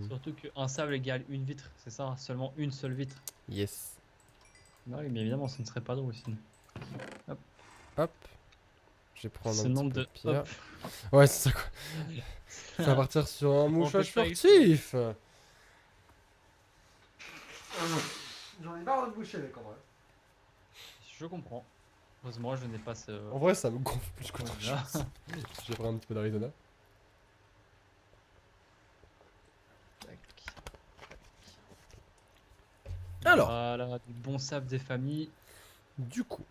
Surtout qu'un sable égale une vitre, c'est ça, seulement une seule vitre. Yes. Bah oui, mais évidemment, ce ne serait pas drôle sinon. Hop. Je vais prendre Ce un petit nombre peu de de pierre. hop. Ouais, c'est ça quoi. Ça va partir sur un mouchage fait pas exprès. furtif. J'en ai marre de boucher, mec, en vrai. Je comprends. Heureusement, je n'ai pas ce. En vrai, ça me gonfle plus qu'autre Voilà. chose. Je vais prendre un petit peu d'Arizona. Tac. Alors. Voilà, du bon sable des familles. Du coup,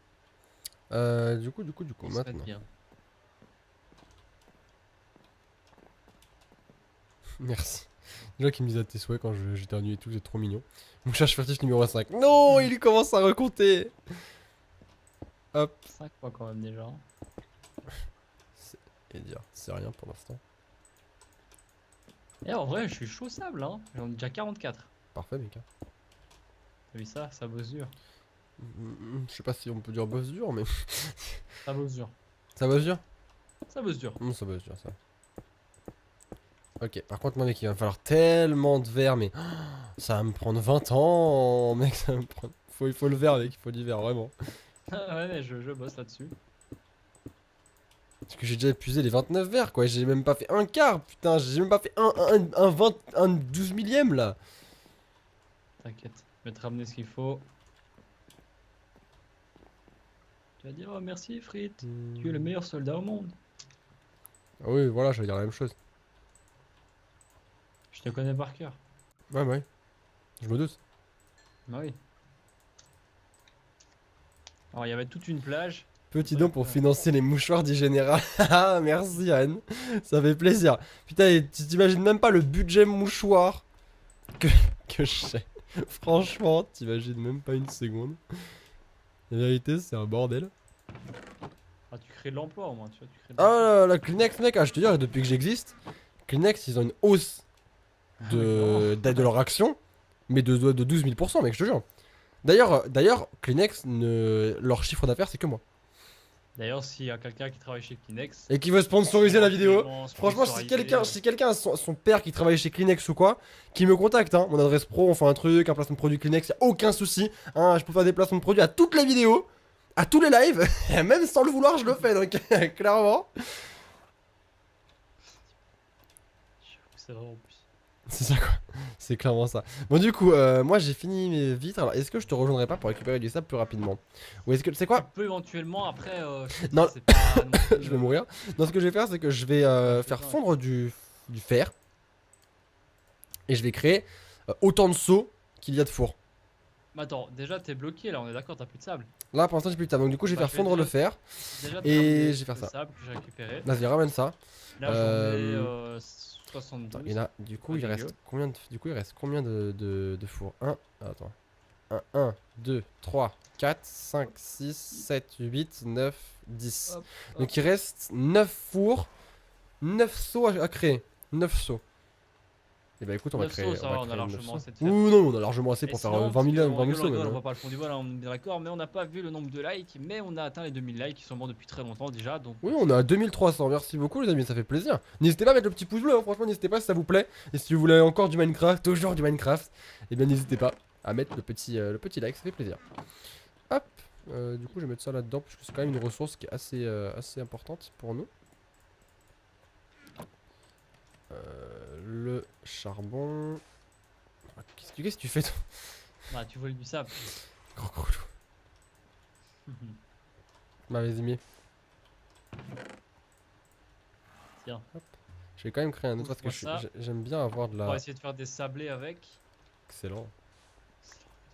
Ça va être maintenant. bien. Merci. Déjà qui me disent à tes souhaits quand j'éternue et tout, c'est trop mignon. Mouchage furtif numéro 5. Non, il commence à recompter. Hop. 5 fois quand même déjà. Et dire, c'est rien pour l'instant. Et en vrai, je suis chaud sable, hein. J'en ai déjà 44. Parfait, mec. T'as vu ça? Ça bosse dur. Je sais pas si on peut dire boss dur, mais. Ça bosse dur. Ça bosse dur? Ça bosse dur. Ça bosse dur, ça. Ok, par contre, moi, mec, il va me falloir tellement de verre, mais. Ça va me prendre 20 ans, mec, ça va me prendre. Il faut le verre, mec, il faut du verre, vraiment. Ouais, mais je bosse là-dessus. Parce que j'ai déjà épuisé les 29 verres, quoi. J'ai même pas fait un quart, putain. J'ai même pas fait un 12 millième, là. T'inquiète, je vais te ramener ce qu'il faut. Tu vas dire oh merci Frites, tu es le meilleur soldat au monde. Ah oui, voilà, j'allais dire la même chose. Je te connais par cœur. Ouais, ouais. Je me doute. Bah oui. Alors il y avait toute une plage. Petit don pour financer les mouchoirs du général. Ah, merci, Anne. Ça fait plaisir. Putain, tu t'imagines même pas le budget mouchoir que j'ai. Franchement, t'imagines même pas une seconde. La vérité, c'est un bordel. Ah tu crées de l'emploi au moins, tu vois, tu crées de Ah, la Kleenex, mec, je te dis, depuis que j'existe, Kleenex, ils ont une hausse de leur action, mais de 12 000%, mec, je te jure. D'ailleurs, Kleenex, leur chiffre d'affaires, c'est que moi. D'ailleurs, s'il y a quelqu'un qui travaille chez Kleenex, Et qui veut sponsoriser la vidéo, éventuellement franchement, si sponsoriser, quelqu'un a son père qui travaille chez Kleenex ou quoi, qui me contacte, hein, mon adresse pro, on fait un truc, un placement de produit Kleenex, y a aucun souci, hein, je peux faire des placements de produits à toutes les vidéos, à tous les lives, et même sans le vouloir, je le fais, donc clairement. c'est vraiment plus. C'est ça quoi, c'est clairement ça. Bon du coup, moi j'ai fini mes vitres, alors est-ce que je te rejoindrai pas pour récupérer du sable plus rapidement? Ou est-ce que, c'est Tu quoi? peux éventuellement après. Je te dis, Non. c'est pas non plus, Je vais mourir. Non, ce que je vais faire, c'est que je vais faire fondre du fer. Et je vais créer autant de seaux qu'il y a de fours. Mais attends, déjà t'es bloqué là, on est d'accord, t'as plus de sable. Là pour l'instant j'ai plus de table, donc du coup je vais Bah, faire je vais fondre le déjà- fer. Déjà Et ramener je vais faire le ça. sable que j'ai récupéré. Vas-y, ramène ça. Là j'en ai Attends, 72. il y en a, du coup Pas il dégueu. reste combien de fours? 1, attends. 1, 2, 3, 4, 5, 6, 7, 8, 9, 10. Hop, Donc il reste 9 fours, 9 seaux à créer. 9 seaux. Et bah écoute, on va 9 créer. seaux, ça va, on a créer 9 largement seaux. assez de fer. Ouh non, on a largement assez Et pour faire sinon, 20 parce 000, que 20 000 on seaux. rigole, même, on hein. voit pas le fond du voile, on est d'accord, mais on n'a pas vu le nombre de likes, mais on a atteint les 2000 likes qui sont morts depuis très longtemps déjà, donc. Oui, on est à 2300. Merci beaucoup, les amis, ça fait plaisir. N'hésitez pas à mettre le petit pouce bleu, hein. Franchement, n'hésitez pas si ça vous plaît. Et si vous voulez encore du Minecraft, toujours du Minecraft, et bien n'hésitez pas à mettre le petit like, ça fait plaisir. Hop, du coup, je vais mettre ça là-dedans, parce que c'est quand même une ressource qui est assez importante pour nous. Le charbon. Qu'est-ce que tu fais, toi? Ah, tu voles du sable. Gros. Bah, vas-y, mais. Tiens. Je vais quand même créer un autre parce que Ouvre-moi ça. j'aime bien avoir de On va la... essayer de faire des sablés avec. Excellent.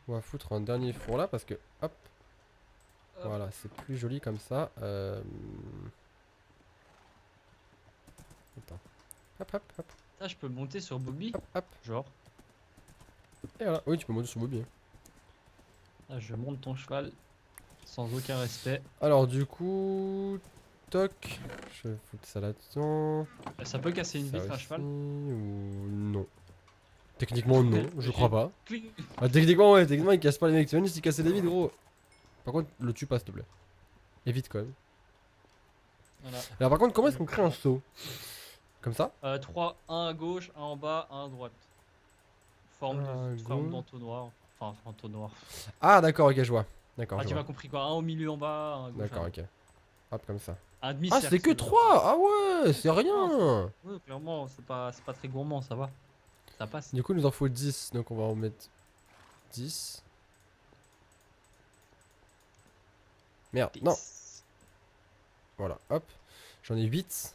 On va foutre un dernier four là parce que... Hop, Hop. voilà, c'est plus joli comme ça. Attends. Hop, hop, hop, Ça, je peux monter sur Bobby. hop, hop. Genre. Et voilà. Oui, tu peux monter sur Bobby. Là, je monte ton cheval. Sans aucun respect. Alors du coup... Toc. Je vais foutre ça là-dedans. Ça peut casser une Ça vitre, un aussi, cheval. ou non. Techniquement non, je crois pas. Cling. Ah, techniquement ouais, techniquement il casse pas les mecs. Tu vois, s'il cassait les vides gros. Par contre, le tue pas s'il te plaît. Évite quand même. Voilà. Alors par contre, comment est-ce qu'on crée un saut? Comme ça? 3, un à gauche, un en bas, un à droite. Un à Forme gauche. d'entonnoir. Enfin, entonnoir. Ah d'accord, ok, je vois. D'accord, Ah, je tu m'as vois. compris quoi? Un au milieu en bas, un à gauche. D'accord, un à ok. Hop, comme ça. Un demi Ah, c'est que 3. Ah ouais, c'est rien. Oui, clairement, c'est pas très gourmand, ça va. Ça passe. Du coup, il nous en faut 10. Donc on va en mettre 10. Merde, non. Voilà, hop. J'en ai 8.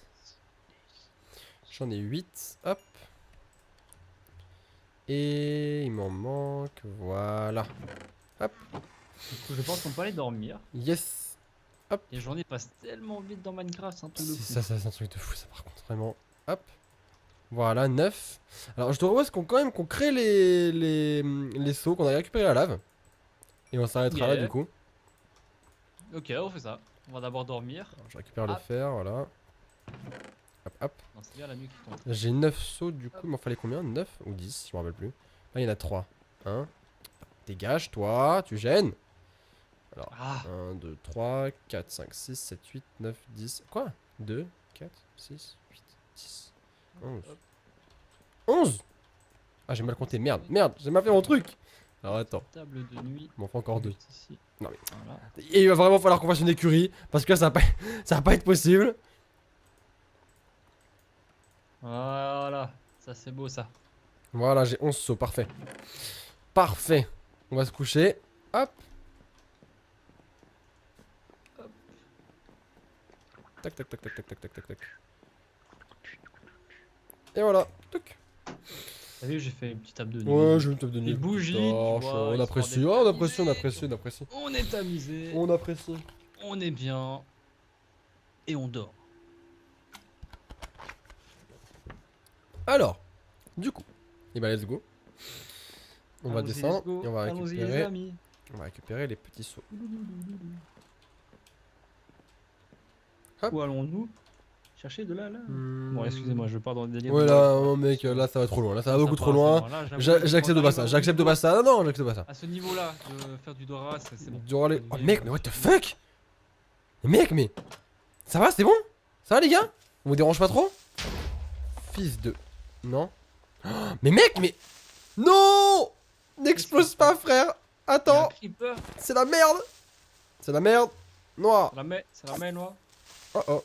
J'en ai 8. Hop. Et il m'en manque. Voilà. Du coup, je pense qu'on peut aller dormir. Yes. Les journées passent tellement vite dans Minecraft, c'est un truc de fou. Ça, c'est un truc de fou, ça, par contre. Vraiment. Hop. Voilà, 9. Alors, je te propose qu'on quand même qu'on crée les seaux, qu'on a récupéré la lave. Et on s'arrêtera là, Yeah. du coup. Ok, on fait ça. On va d'abord dormir. Alors, je récupère le Hop. fer, voilà. Hop, hop. Non, c'est bien la nuit qui tombe. J'ai 9 seaux, du coup. Il m'en fallait combien? 9 ou 10? Je me rappelle plus. Là, il y en a 3. 1. Dégage, toi, tu gênes. Alors, Ah, 1, 2, 3, 4, 5, 6, 7, 8, 9, 10. Quoi? 2, 4, 6, 8, 10, 11. Hop. 11. Ah, j'ai mal compté. Merde, merde, j'ai mal fait mon truc. Alors, attends. table de nuit. Il m'en faut encore 2. Juste ici. Non, mais- Voilà. Et il va vraiment falloir qu'on fasse une écurie. Parce que là, ça va pas être possible. Voilà. Ça, c'est beau, ça. Voilà, j'ai 11 sauts. Parfait. Parfait. On va se coucher. Hop. Hop. Tac, tac, tac, tac, tac, tac, tac, tac, tac. Et voilà. Toc. T'as vu, j'ai fait une petite table de nuit. Ouais, je vais me taper de nuit. Les bougies, tu Torche, vois, on histoire apprécie. d'être Oh, on apprécie, on amusé. apprécie, on apprécie. On est amusé. On apprécie. On est bien. Et on dort. Alors, du coup, et bah let's go. On va Allons-y, descendre let's go. et on va Allons-y, les récupérer. amis. On va récupérer les petits seaux. Hop. Où allons-nous chercher de la lave? Bon, Hmm. excusez-moi, je pars dans le délire. Ouais de là, lave. oh, mec, là ça va trop loin. Là ça va Ça beaucoup part, trop loin. c'est bon. Là, j'avoue, J'accepte quand pas on ça. arrive J'accepte au pas niveau- ça. Non, j'accepte pas ça. À ce niveau-là, de faire du Dora, c'est bon. Durant les... Oh Faut mec, mais what the fuck? Mais mec, mais... Ça va, c'est bon? Ça va les gars? On vous dérange pas trop? Fils de... Non? Oh, mais mec, mais... Non! N'explose pas frère! Il y a un Attends, creeper. c'est la merde! C'est la merde! Noir! C'est la main noire. Oh oh!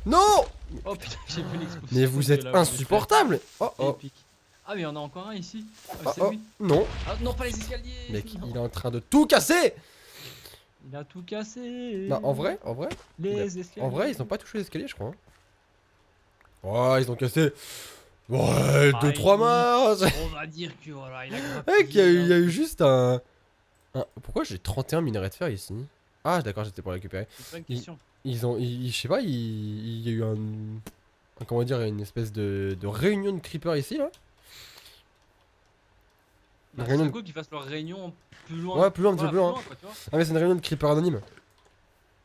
Non! Oh putain, j'ai vu l'explosion. Mais vous de êtes la lave, insupportable! Oh j'ai fait. oh! Épique. Ah, mais il y en a encore un ici. Ah, Oh c'est oh! lui. Non! Ah, non, pas les escaliers. Mec, Non. il est en train de tout casser! Il a tout cassé. Non, en vrai, Les escaliers. en vrai, ils ont pas touché l'escalier, je crois. hein. Ouais, ils ont cassé. Ouais, Ah, 2-3 il- marches. On va dire que voilà, il a Mec, grappillé, il y a eu juste un... Pourquoi j'ai 31 minerais de fer ici? Ah, d'accord, j'étais pour le récupérer. C'est pas une question. Ils ont... je sais pas, il y a eu comment dire, une espèce de réunion de creepers ici, là. Bah, réunion c'est de- cool qu'ils fassent leur réunion plus loin. Ouais, plus loin, un petit peu plus loin. quoi, tu vois. Ah, mais c'est une réunion de creepers anonymes.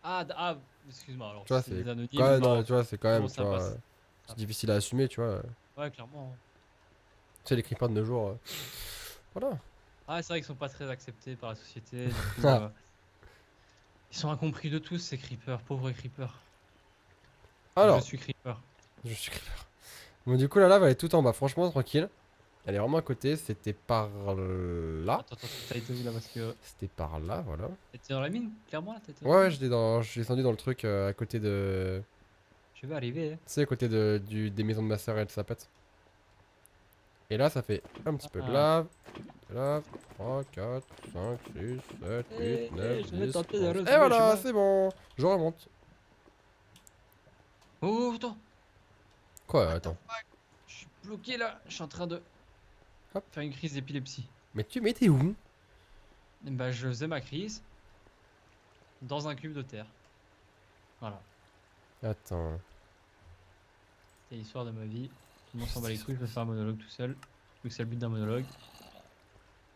Ah, excuse-moi, alors Tu vois, c'est c'est... des anonymes. Ouais, non. non, tu vois, c'est quand même, Bon, tu ça vois, passe. c'est difficile à assumer, tu vois. Ouais, clairement. Tu sais, les creepers de nos jours... Voilà. Ah, c'est vrai qu'ils sont pas très acceptés par la société. Du coup, Ah. ils sont incompris de tous, ces creepers, pauvres creepers. Alors, Je suis creeper. je suis creeper. Bon, du coup, la lave, elle est tout en bas, franchement, tranquille. Elle est vraiment à côté, c'était par là. Attends, t'as été où là? Parce que. C'était par là, voilà. T'étais dans la mine, clairement là? T'étais Ouais, je suis descendu dans le truc à côté de... Je vais arriver. Hein. Tu sais, à côté des maisons de ma soeur et de sa pète. Et là, ça fait un petit peu de lave. De lave. 3, 4, 5, 6, 7, 8, 9, je vais 10, tenter de 11. retrouver Et le voilà, chemin. c'est bon. Je remonte. Oh, attends! Quoi, attends. Je suis bloqué là, je suis en train de Hop. faire une crise d'épilepsie. Mais t'es où? Et bah je faisais ma crise dans un cube de terre. Voilà, Attends. c'est l'histoire de ma vie. Tout le monde s'en bat les couilles, je vais faire un monologue tout seul. Vu que c'est le but d'un monologue.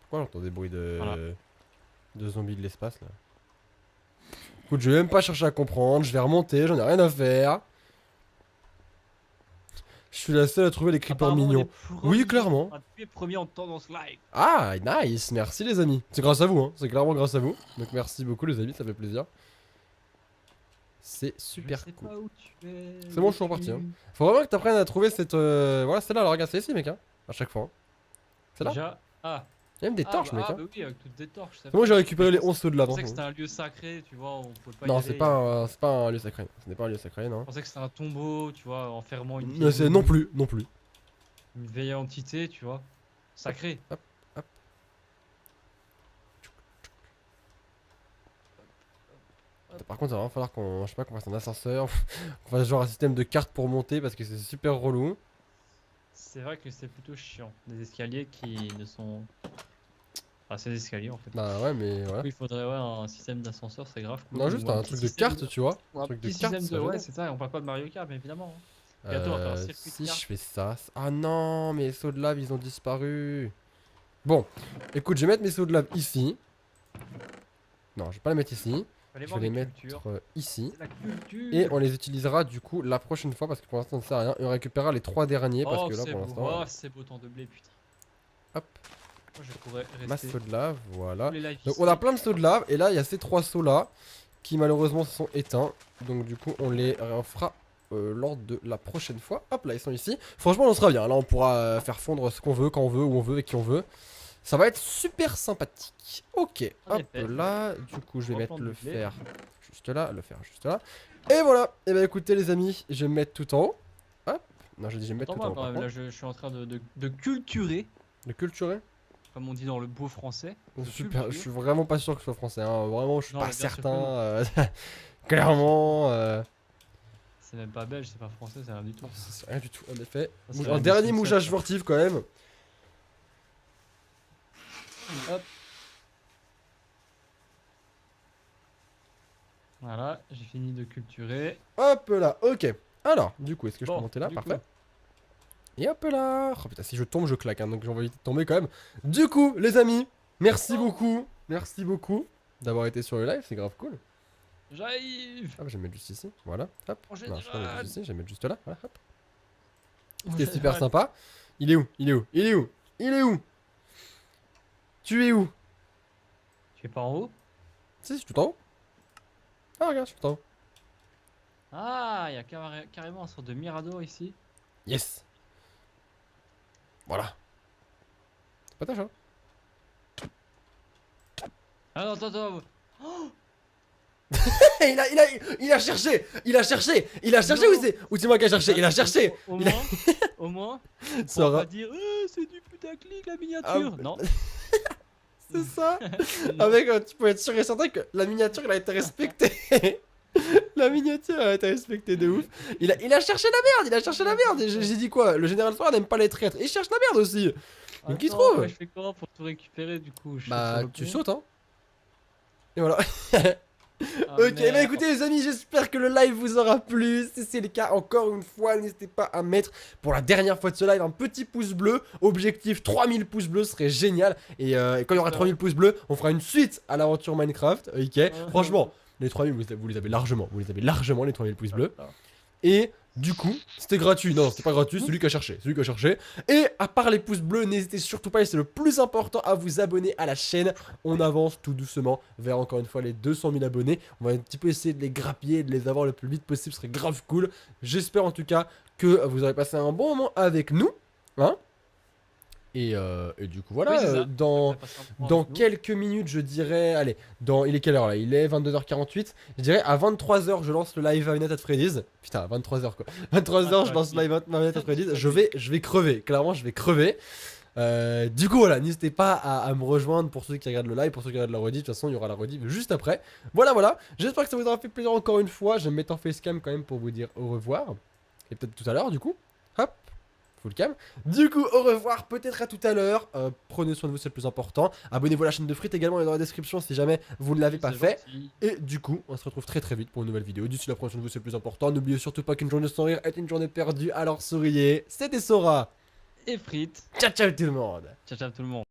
Pourquoi j'entends des bruits Voilà. de zombies de l'espace là? Écoute, je vais même pas chercher à comprendre, je vais remonter, j'en ai rien à faire. Je suis la seule à trouver les creepers Apparemment, on est mignons. Oui, premier- clairement. On est premier en temps dans ce live. Ah, nice, merci les amis. C'est grâce à vous, hein. C'est clairement grâce à vous. Donc merci beaucoup les amis, ça fait plaisir. C'est super Je sais cool. pas où tu es. C'est bon, je suis reparti, hein. Faut vraiment que t'apprennes à trouver cette... Voilà, celle-là, alors regarde, c'est ici mec, hein. À chaque fois. Hein. Celle-là. Déjà. Ah, Il y a même des torches mec, hein. bah oui, avec toutes des torches. C'est moi j'ai récupéré les 11 sauts de Je lave. pensais que Hein. c'était un lieu sacré, tu vois, on pouvait pas y Non, aller. c'est pas un lieu sacré. Ce n'est pas un lieu sacré, non. Je pensais que c'était un tombeau, tu vois, enfermant une Non, vieille non plus, non plus. une vieille entité, tu vois. Sacrée. Hop, hop. Par contre, il va vraiment falloir qu'on, je sais pas, qu'on fasse un ascenseur, qu'on fasse genre un système de cartes pour monter parce que c'est super relou. C'est vrai que c'est plutôt chiant. Des escaliers qui ne sont. Enfin, c'est des escaliers en fait. Bah ouais, mais voilà. Il faudrait ouais, un système d'ascenseur, c'est grave. Cool. Non, juste Ou un petit truc de système cartes, tu vois. ou un truc de petit cartes, système ça de. va Ouais, bien. c'est ça, on parle pas de Mario Kart, mais évidemment. Hein. Bientôt, on va faire un circuit de Si je cartes. fais ça. Ah non, mes sauts de lave, ils ont disparu. Bon, écoute, je vais mettre mes sauts de lave ici. Non, je vais pas les mettre ici. Fallait Je voir vais les des mettre cultures. ici. C'est la culture. Et on les utilisera du coup la prochaine fois parce que pour l'instant ça sert à rien. Et on récupérera les 3 derniers parce Oh, que là c'est pour beau. l'instant. Oh, c'est beau temps de blé, putain. Hop, Moi, je pourrais ma rester. saut de lave, voilà. tous les lives Donc ici. on a plein de sauts de lave et là il y a ces 3 sauts là qui malheureusement se sont éteints. Donc du coup on les fera lors de la prochaine fois. Hop là ils sont ici. Franchement on sera bien. Là on pourra faire fondre ce qu'on veut, quand on veut, où on veut et qui on veut. Ça va être super sympathique. Ok, On est hop fait. là. Du coup je vais mettre Reprendre le le blé. fer juste là, le fer juste là. Et voilà. Et bah écoutez les amis, je vais me mettre tout en haut. Hop. Non je dis je vais me mettre Attends, tout en moi, haut. Par là, contre. je suis en train de culturer, De culturer. comme on dit dans le beau français. De Super, je culture. suis vraiment pas sûr que ce soit français, hein. Vraiment, je suis Non, pas mais bien sûr que certain. non. Clairement, C'est même pas belge, c'est pas français, c'est rien du tout. c'est rien du tout, en effet. Ça, c'est Un la dernier mission mouchage sept, sportif quand même. Hop. Voilà, j'ai fini de culturer. Hop là, ok. Alors, du coup, est-ce que je Bon, peux monter là? du Parfait. coup. Et hop là. Oh putain, si je tombe, je claque, hein, donc j'ai envie de tomber quand même. Du coup, les amis, merci beaucoup. Merci beaucoup d'avoir été sur le live, c'est grave cool. J'arrive. Hop, je vais me mettre juste ici. Voilà, hop. En Non, je vais pas mettre général. juste ici, je vais mettre juste là. Voilà, hop. En C'était super général. sympa. Il est où? Il est où? Il est où? Il est où? Tu es où? Tu es pas en haut? Si, je suis tout en haut. Ah, regarde, je suis tout en haut. Ah, il y a carrément un sorte de mirador ici. Yes. Voilà. C'est pas ta chance. Ah non, attends. Il a cherché. Il a cherché. Il a cherché Non. ou c'est moi qui a cherché? Il a cherché. Au Il a- moins, au moins, Ça on aura- va dire c'est du putaclic la miniature. Ah, Non. C'est ça. Non. Avec, tu peux être sûr et certain que la miniature, elle a été respectée. La miniature a été respectée de ouf. Il a cherché la merde. Il a cherché la merde. J'ai dit quoi? Le général Soir n'aime pas les traîtres. Il cherche la merde aussi. Mais qui Attends, trouve? ouais, je fais comment pour tout récupérer du coup? Je saute sur Bah, le tu pont. sautes, hein. Et voilà. Ah, Ok, bah merde. écoutez les amis, j'espère que le live vous aura plu. Si c'est le cas, encore une fois, n'hésitez pas à mettre pour la dernière fois de ce live un petit pouce bleu. Objectif 3000 pouces bleus serait génial. Et quand il y aura 3000 pouces bleus, on fera une suite à l'aventure Minecraft. Ok, franchement, les 3000 vous les avez largement. Vous les avez largement les 3000 pouces bleus. Et du coup, c'était gratuit. Non, c'était pas gratuit, celui qui a cherché. Celui qui a cherché. Et à part les pouces bleus, n'hésitez surtout pas, et c'est le plus important, à vous abonner à la chaîne. On avance tout doucement vers encore une fois les 200 000 abonnés. On va un petit peu essayer de les grappiller, de les avoir le plus vite possible. Ce serait grave cool. J'espère en tout cas que vous aurez passé un bon moment avec nous. Hein? Et du coup, voilà. Oui, c'est ça. Dans. Ça passe un point Dans avec nous. quelques minutes, je dirais, allez, il est quelle heure là? Il est 22h48. Je dirais à 23h, je lance le live à Night at Freddy's. Putain, à 23h quoi. 23h, je lance le live à Night at Freddy's. Je vais crever. Clairement, je vais crever. Du coup, voilà, n'hésitez pas à me rejoindre pour ceux qui regardent le live, pour ceux qui regardent la rediff. De toute façon, il y aura la rediff juste après. Voilà. J'espère que ça vous aura fait plaisir encore une fois. Je vais me mettre en facecam quand même pour vous dire au revoir. Et peut-être tout à l'heure, du coup. Hop, full cam. Du coup, au revoir, peut-être à tout à l'heure. Prenez soin de vous, c'est le plus important. Abonnez-vous à la chaîne de Frites également, elle est dans la description si jamais vous ne l'avez pas C'est fait. gentil. Et du coup, on se retrouve très très vite pour une nouvelle vidéo. D'ici là, prenez soin de vous, c'est le plus important. N'oubliez surtout pas qu'une journée sans rire est une journée perdue, alors souriez. C'était Sora. Et frites. Ciao ciao tout le monde. Ciao ciao tout le monde.